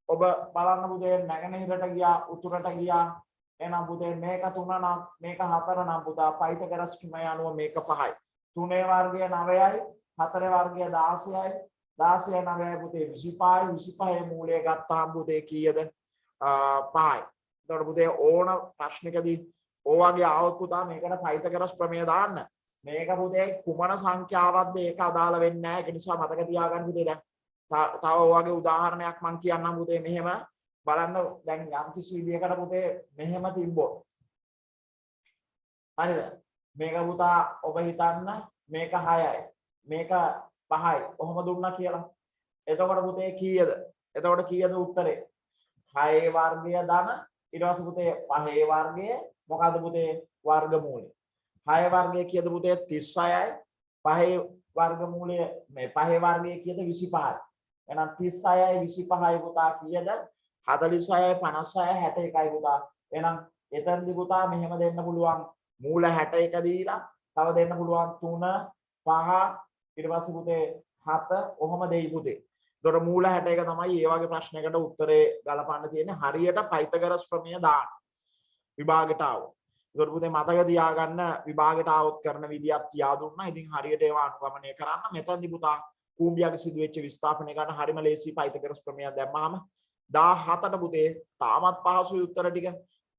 ඔබ බලන්න පුතේ නැගෙනහිරට ගියා, උතුරට ගියා. එහෙනම් පුතේ මේක 3 නම් මේක 4 නම් පුතා පයිතගරස් ප්‍රමේය අනුව මේක 5යි. 3 වර්ගය 9යි, 4 වර්ගය 16යි. 16 9යි පුතේ 25යි. 25 මූලය ගත්තාම පුතේ කීයද? 5යි. එතකොට පුතේ ඕන ප්‍රශ්නකදී ඕවාගේ ආවොත් පුතා මේකට පයිතගරස් ප්‍රමේය දාන්න. මේක පුතේ කුමන සංඛ්‍යාවක්ද ඒක අදාළ වෙන්නේ නැහැ. ඒක නිසා මතක තියාගන්න පුතේ. දැන් තව ඔයගේ උදාහරණයක් මම කියන්නම් පුතේ. මෙහෙම බලන්න දැන් යම් කිසි විදියකට පුතේ මෙහෙම තිබ්බොත් හරිද? මේක පුතා ඔබ හිතන්න මේක 6යි මේක 5යි කොහොම දුන්නා කියලා. එතකොට පුතේ කීයද? එතකොට කීයද උත්තරේ? 6 වර්ගය ධන ඊට පස්සේ පුතේ 5 වර්ගය මොකද්ද පුතේ? වර්ගමූලය. 6 වර්ගය කීයද පුතේ? 36යි. පහේ වර්ගමූලය මේ පහේ වර්ගය කීයද 25යි. එහෙනම් 36යි 25යි පුතා කීයද? 46යි 56යි 61යි පුතා. එහෙනම් එතනදි පුතා මෙහෙම දෙන්න පුළුවන් මූල 61 දීලා තව දෙන්න පුළුවන් 3 5 ඊට පස්සේ පුතේ 7 ඔහොම දෙයි පුතේ. ඒතර මූල 61 තමයි මේ වගේ ප්‍රශ්නයකට උත්තරේ ගලපන්න තියෙන්නේ. හරියට පයිතගරස් ප්‍රමේය දාන්න. විභාගයට ආවොත්. ඒතර පුතේ මතක තියාගන්න විභාගයට ආවොත් කරන විදියක් කියා දුන්නා. ඉතින් හරියට ඒවා අනුගමනය කරන්න. මෙතනදි පුතා කූඹියාගේ සිදුවෙච්ච විස්ථාපනය ගන්න හරිම ලේසි පයිතගරස් ප්‍රමේය දැම්මාම 17ට පුතේ තාමත් පහසුයි උත්තර ටික.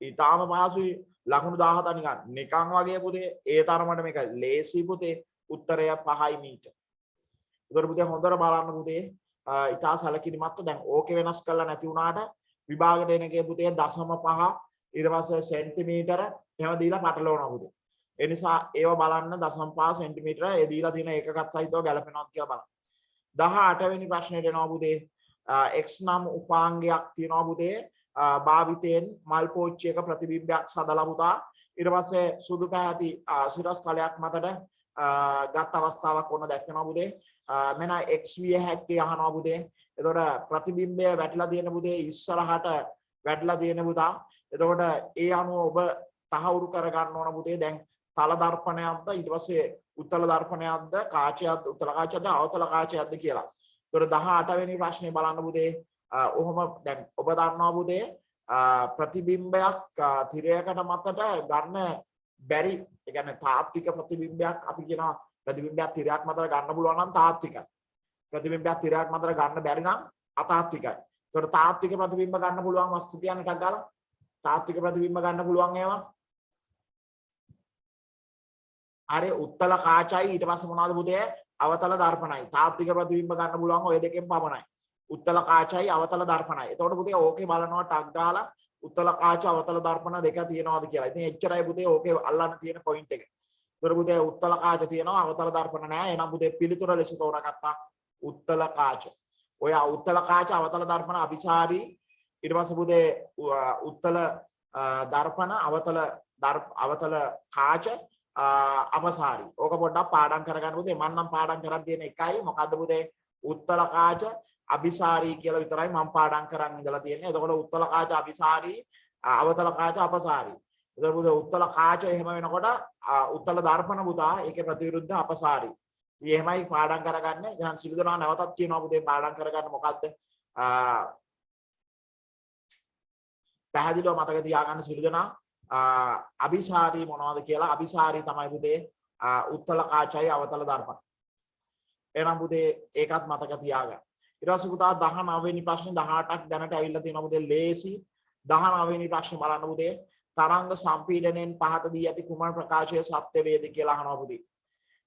ඊටාම පහසුයි ලකුණු 17 නිකන් වගේ පුතේ ඒ තරමට මේක ලේසි පුතේ උත්තරය 5යි මීටර. ඒතර පුතේ හොඳට බලන්න පුතේ ඊටා සැලකිලිමත්ව දැන් ඕකේ වෙනස් කරලා නැති වුණාට විභාගයට එන එකේ පුතේ 0.5 ඊට පස්සේ සෙන්ටිමීටර එහෙම දීලා පටලවනවා පුතේ. ඒ නිසා ඒව බලන්න 0.5 සෙන්ටිමීටර ඒ දීලා තියෙන එකකත් සහිතව ගැලපෙනවද කියලා බලන්න. 18 වෙනි ප්‍රශ්නෙට එනවා පුතේ x නම් උපාංගයක් තියෙනවා පුතේ භාවිතයෙන් මල් පෝච්චියක ප්‍රතිබිම්බයක් සදලා පුතා ඊට පස්සේ සුදු පැහැති සිරස්තලයක් මතට ගත් අවස්ථාවක් ඔන්න දැක්කනවා පුතේ මෙන්න x විය හැක්කේ අහනවා පුතේ එතකොට ප්‍රතිබිම්බය වැටලා තියෙන පුතේ ඉස්සරහට වැටලා තියෙන පුතා එතකොට ඒ අනුව ඔබ තහවුරු කර ගන්න ඕන පුතේ දැන් තල දර්පණයක්ද ඊට පස්සේ උත්තල දර්පණයක්ද කාචයක්ද උත්තල කාචයක්ද අවතල කාචයක්ද කියලා. එතකොට 18 වෙනි ප්‍රශ්නේ බලන්න පුතේ ඔහොම දැන් ඔබ දන්නවා පුතේ ප්‍රතිබිම්බයක් තිරයකට මතට ගන්න බැරි ඒ කියන්නේ තාත්වික ප්‍රතිබිම්බයක් අපි කියනවා ප්‍රතිබිම්බයක් තිරයක් මතට ගන්න පුළුවන් නම් තාත්විකයි. ප්‍රතිබිම්බයක් තිරයක් මතට ගන්න බැරි නම් අතාත්විකයි. එතකොට තාත්වික ප්‍රතිබිම්බ ගන්න පුළුවන් වස්තු කියන්නේ ටක් ගාලා තාත්වික ප්‍රතිබිම්බ ගන්න පුළුවන් ඒවා. හරි උත්තල කාචයි ඊට පස්සේ මොනවද පුතේ අවතල දර්පණයි. තාත්වික ප්‍රතිබිම්බ ගන්න පුළුවන් ඔය දෙකෙන් පමණයි. උත්තල කාචයි අවතල දර්පණයි. එතකොට පුතේ ඕකේ බලනවා ටක් දාලා උත්තල කාච අවතල දර්පණ දෙක තියෙනවද කියලා. ඉතින් එච්චරයි පුතේ ඕකේ අල්ලන්න තියෙන පොයින්ට් එක. ඒතර පුතේ උත්තල කාච තියෙනවා අවතල දර්පණ නැහැ. එහෙනම් පුතේ පිළිතුර ලෙස තෝරාගත්තා උත්තල කාච. ඔය උත්තල කාච අවතල දර්පණ අபிසාරී ඊට පස්සේ පුතේ උත්තල දර්පණ අවතල කාච අපසාරී. ඕක පොඩ්ඩක් පාඩම් කරගන්න පුතේ. මම නම් පාඩම් කරන් තියෙන එකයි මොකද්ද පුතේ උත්තල කාච අபிසාරී කියලා විතරයි මම පාඩම් කරන් ඉඳලා තියෙන්නේ. එතකොට උත්තල කාච අபிසාරී අවතල කාච අපසාරී. එතකොට පුතේ උත්තල කාච එහෙම වෙනකොට උත්තල දර්පණ පුතා ඒකේ ප්‍රතිවිරුද්ධ අපසාරී. ඉතින් එහෙමයි පාඩම් කරගන්නේ. එහෙනම් සිළු දෙනා නැවතත් කියනවා පුතේ පාඩම් කරගන්න මොකද්ද? පැහැදිලිව මතක තියාගන්න සිළු දෙනා අபிසාරී මොනවද කියලා. අபிසාරී තමයි පුතේ උත්තල කාචයි අවතල දර්පණ. එහෙනම් පුතේ ඒකත් මතක තියාගන්න. ඊට පස්සේ පුතා 19 වෙනි ප්‍රශ්නේ 18ක් දැනට ඇවිල්ලා තියෙනවා පුතේ ලේසි 19 වෙනි ප්‍රශ්නේ බලන්න පුතේ තරංග සම්පීඩනයෙන් පහත දී ඇති කුමන ප්‍රකාශයේ සත්‍ය වේද කියලා අහනවා පුතේ.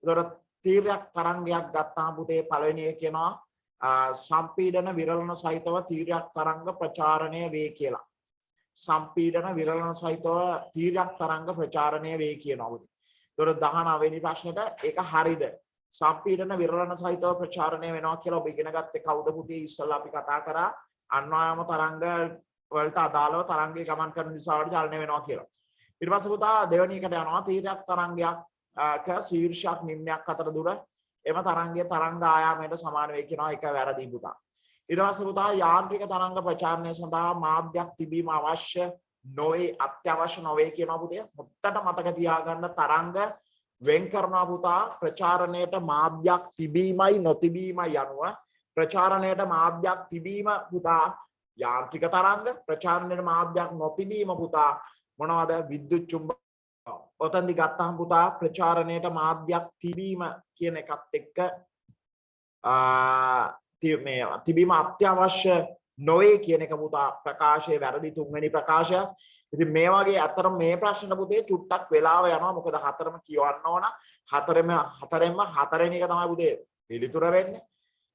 ඒතකොට තීරයක් තරංගයක් ගත්තාම පුතේ පළවෙනි එක කියනවා සම්පීඩන විරලන සහිතව තීරයක් තරංග ප්‍රචාරණය වේ කියලා. සම්පීඩන විරලන සහිතව තීරයක් තරංග ප්‍රචාරණය වේ කියනවා පුතේ. ඒතකොට 19 වෙනි ප්‍රශ්නෙට ඒක හරියද? සම්පීඩන විරලන සහිතව ප්‍රචාරණය වෙනවා කියලා ඔබ ඉගෙන ගත්තේ කවුද පුතේ? ඉස්සෙල්ලා අපි කතා කරා අන්වායම තරංග වලට අදාළව තරංගයේ ගමන් කරන දිශාවට චලනය වෙනවා කියලා. ඊට පස්සේ පුතා දෙවෙනි එකට යනවා තීරයක් තරංගයක් ශීර්ෂයක් නිම්නයක් අතර දුර එම තරංගයේ තරංග ආයාමයට සමාන වේ කියනවා. ඒක වැරදි පුතා. ඊට පස්සේ පුතා යාන්ත්‍රික තරංග ප්‍රචාරණය සඳහා මාධ්‍යයක් තිබීම අවශ්‍ය නොවේ අත්‍යවශ්‍ය නොවේ කියනවා පුතේ. මුත්තට මතක තියාගන්න තරංග වෙන් කරනවා පුතා ප්‍රචාරණයට මාධ්‍යයක් තිබීමයි නොතිබීමයි යනුව ප්‍රචාරණයට මාධ්‍යයක් තිබීම පුතා යාන්ත්‍රික තරංග ප්‍රචාරණයට මාධ්‍යයක් නොතිබීම පුතා මොනවද විද්‍යුත් චුම්බක. ඔතනදි ගත්තාම පුතා ප්‍රචාරණයට මාධ්‍යයක් තිබීම කියන එකත් එක්ක මේ තිබීම අත්‍යවශ්‍ය නොවේ කියන එක පුතා ප්‍රකාශයේ වැරදි තුන්වෙනි ප්‍රකාශය. ඉතින් මේ වගේ අතරම මේ ප්‍රශ්න පුතේ චුට්ටක් වෙලාව යනවා. මොකද හතරම කියවන්න ඕන. හතරෙන්ම හතරෙනි එක තමයි පුතේ පිළිතුර වෙන්නේ.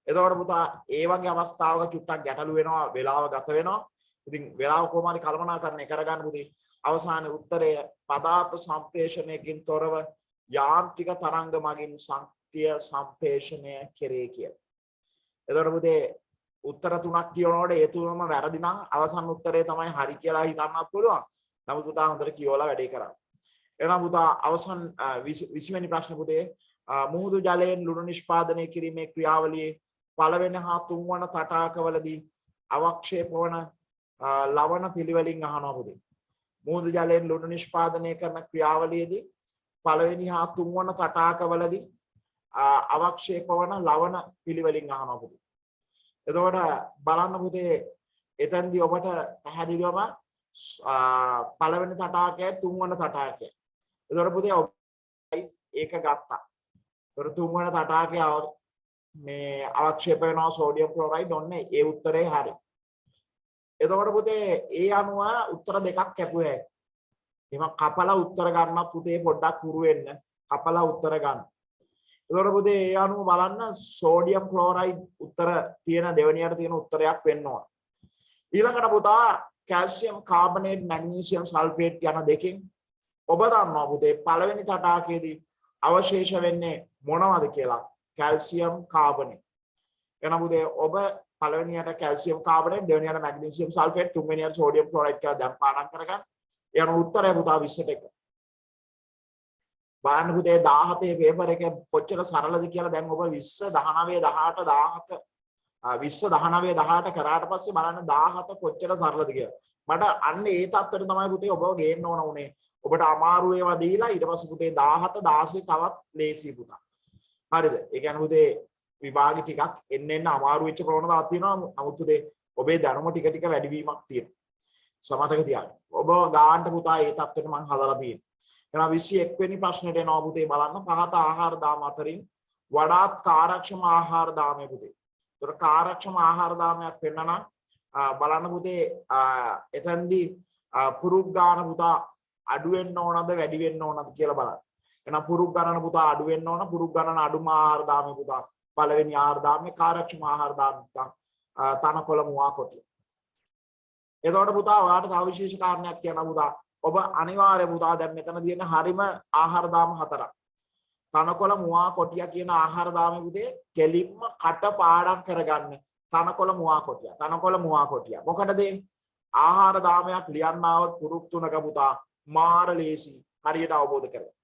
එතකොට පුතා ඒ වගේ අවස්ථාවක චුට්ටක් ගැටලු වෙනවා, වෙලාව ගත වෙනවා. ඉතින් වෙලාව කොහොම හරි කළමනාකරණය කරගන්න පුතේ. අවසානයේ උත්තරය පදාර්ථ සම්ප්‍රේෂණයකින් තොරව යාන්ත්‍රික තරංග මගින් ශක්තිය සම්ප්‍රේෂණය කෙරේ කියලා. එතකොට පුතේ උත්තර තුනක් කියනකොට ඒ තුනම වැරදි නම් අවසන් උත්තරේ තමයි හරි කියලා හිතන්නත් පුළුවන්. නමුත් පුතා හොඳට කියවලා වැඩේ කරන්න. එහෙනම් පුතා අවසන් 20 වෙනි ප්‍රශ්න පුතේ මුහුදු ජලයෙන් ලුණු නිෂ්පාදනය කිරීමේ ක්‍රියාවලියේ පළවෙනි හා තුන්වන තටාකවලදී අවක්ෂේප වන ලවණ පිළිවෙලින් අහනවා පුතේ. මුහුදු ජලයෙන් ලුණු නිෂ්පාදනය කරන ක්‍රියාවලියේදී පළවෙනි හා තුන්වන තටාකවලදී අවක්ෂේප වන ලවණ පිළිවෙලින් අහනවා පුතේ. එතකොට බලන්න පුතේ එතෙන්දී ඔබට පැහැදිලිවම පළවෙනි තටාකයයි තුන්වන තටාකයයි. එතකොට පුතේ ඔබ ඒක ගත්තා. එතකොට තුන්වන තටාකය මේ අවක්ෂේප වෙනවා සෝඩියම් ක්ලෝරයිඩ් ඔන්නේ ඒ උත්තරේ හරි. එතකොට පුතේ ඒ අනුව උත්තර දෙකක් කැපුවේ. එහෙනම් කපලා උත්තර ගන්නත් පුතේ පොඩ්ඩක් හුරු වෙන්න. කපලා උත්තර ගන්න. එතකොට පුතේ ඒ අනුව බලන්න සෝඩියම් ක්ලෝරයිඩ් උත්තර තියෙන දෙවෙනියට තියෙන උත්තරයක් වෙන්න ඕන. ඊළඟට පුතා කැල්සියම් කාබනේට් මැග්නීසියම් සල්ෆේට් යන දෙකෙන් ඔබ දන්නවා පුතේ පළවෙනි තටාකයේදී අවශේෂ වෙන්නේ මොනවද කියලා? Calcium carbonate. එහෙනම් පුතේ ඔබ පළවෙනියට කැල්සියම් කාබනේට්, දෙවෙනියට මැග්නීසියම් සල්ෆේට්, තුන්වෙනියට සෝඩියම් ක්ලෝරයිඩ් කියලා දැන් පාඩම් කරගන්න. ඒ අනුව උත්තරය පුතා 20ට 1. බලන්න පුතේ 17 පේපර් එක කොච්චර සරලද කියලා දැන් ඔබ 20 19 18 17 20 19 18 කරාට පස්සේ බලන්න 17 කොච්චර සරලද කියලා. මට අන්න ඒ තත්ත්වෙට තමයි පුතේ ඔබව ගේන්න ඕන උනේ. ඔබට අමාරු ඒවා දීලා ඊට පස්සේ පුතේ 17 16 තවත් ලේසි පුතා. හරිද? ඒ කියන්නේ පුතේ විභාගෙ ටිකක් එන්න අමාරු වෙච්ච ප්‍රවණතාවක් තියෙනවා. නමුත් පුතේ ඔබේ දැනුම ටික ටික වැඩිවීමක් තියෙනවා. සමතක තියාගන්න. ඔබ ගාන්ට පුතා ඒ තත්ත්වෙට මම හදලා තියෙනවා. එහෙනම් 21 වෙනි ප්‍රශ්නෙට එනවා පුතේ බලන්න පහත ආහාර දාම අතරින් වඩාත් කාර්යක්ෂම ආහාර දාමය පුතේ. ඒතර කාර්යක්ෂම ආහාර දාමයක් වෙන්න බලන්න පුතේ එතෙන්දී පුරුක් ගාන පුතා අඩු වෙන්න ඕනද වැඩි වෙන්න ඕනද කියලා බලන්න. එහෙනම් පුරුක් ගණන පුතා අඩු වෙන්න ඕන. පුරුක් ගණන අඩුම ආහාර දාමය පුතා පළවෙනි ආහාර දාමය කාර්යක්ෂම ආහාර දාමය පුතා තනකොළ මුවා කොටිය. එතකොට පුතා ඔයාලට තව විශේෂ කාරණයක් කියන්න පුතා. ඔබ අනිවාර්ය පුතා දැන් මෙතන තියෙන හරිම ආහාර දාම හතරක්. තනකොළ මුවා කොටිය කියන ආහාර දාමේ පුතේ කෙලින්ම කට පාඩම් කරගන්න. තනකොළ මුවා කොටිය. තනකොළ මුවා කොටිය. මොකටද? ආහාර දාමයක් ලියන්නවොත් පුරුක් තුනක පුතා මාර ලේසි හරියට අවබෝධ කරගන්න.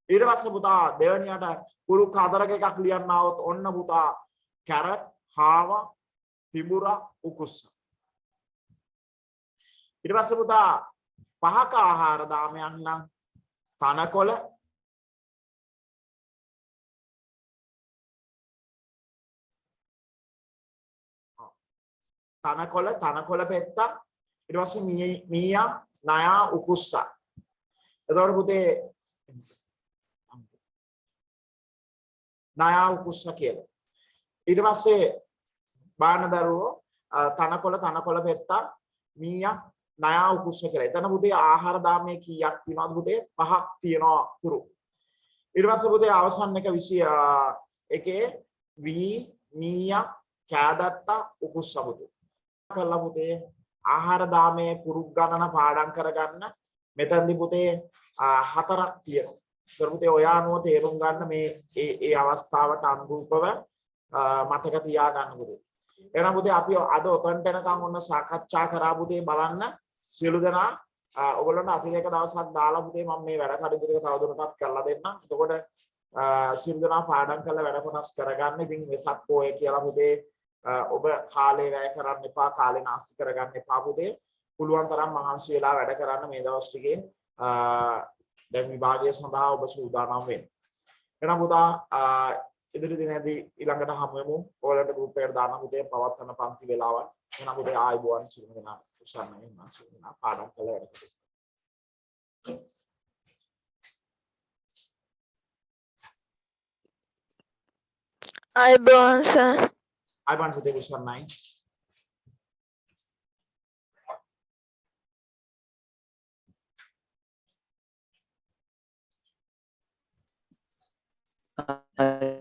ඊට පස්සේ පුතා දෙවැනියට පුරුක් හතරක එකක් ලියන්නවොත් ඔන්න පුතා කැරට්, හාව, පිඹුරා, උකුස්ස. ඊට පස්සේ පුතා පහක ආහාර දාමයක් නම් තනකොළ, තනකොළ පෙත්ත, ඊට පස්සේ මීයා, නයා, උකුස්ස. එතකොට පුතේ නයා උකුස්ස කියලා. ඊට පස්සේ බාන දරුවෝ තනකොළ පෙත්ත, මීයා, නයා උකුස්ස කියලා. එතන පුතේ ආහාර දාමයේ කීයක් තියෙනවද පුතේ? 5ක් තියෙනවා පුරු. ඊට පස්සේ පුතේ අවසන් එක 21 වී, මීයා, කෑදත්තා, උකුස්ස පුතේ. කළා පුතේ ආහාර දාමයේ පුරුක් ගණන පාඩම් කරගන්න. මෙතනදී පුතේ 4ක් තියෙනවා. ඒතර පුතේ ඔයා අනුව තේරුම් ගන්න මේ ඒ අවස්ථාවට අනුරූපව මතක තියාගන්න පුතේ. එහෙනම් පුතේ අපි අද ඔතනට එනකම් ඔන්න සාකච්ඡා කරා පුතේ බලන්න සියලු දෙනා ඔයගොල්ලන්ට අතිරේක දවසක් දාලා පුතේ මම මේ වැඩ කටයුතු ටික තවදුරටත් කරලා දෙන්නම්. එතකොට සියලු දෙනා පාඩම් කරලා වැඩ කොටස් කරගන්න. ඉතින් වෙසක් පොය කියලා පුතේ ඔබ කාලේ වැය කරන්න එපා, කාලේ නාස්ති කරගන්න එපා පුතේ. පුළුවන් තරම් මහන්සි වෙලා වැඩ කරන්න මේ දවස් ටිකේ. දැන් විභාගය සඳහා ඔබ සූදානම් වෙන්න. එහෙනම් පුතා ඉදිරි දිනේදී ඊළඟට හමු වෙමු. ඔයාලට ගෲප් එකට දාන්න පුතේ පවත්වන පන්ති වේලාවක්. එහෙනම් පුතේ ආයිබෝවන් සිහින දෙනා උසන්නයි මාසික දෙනා පාඩම් කළ වැඩ කරේ. ආයිබෝවන් සර්. ආයිබෝවන් පුතේ උසන්නයි. I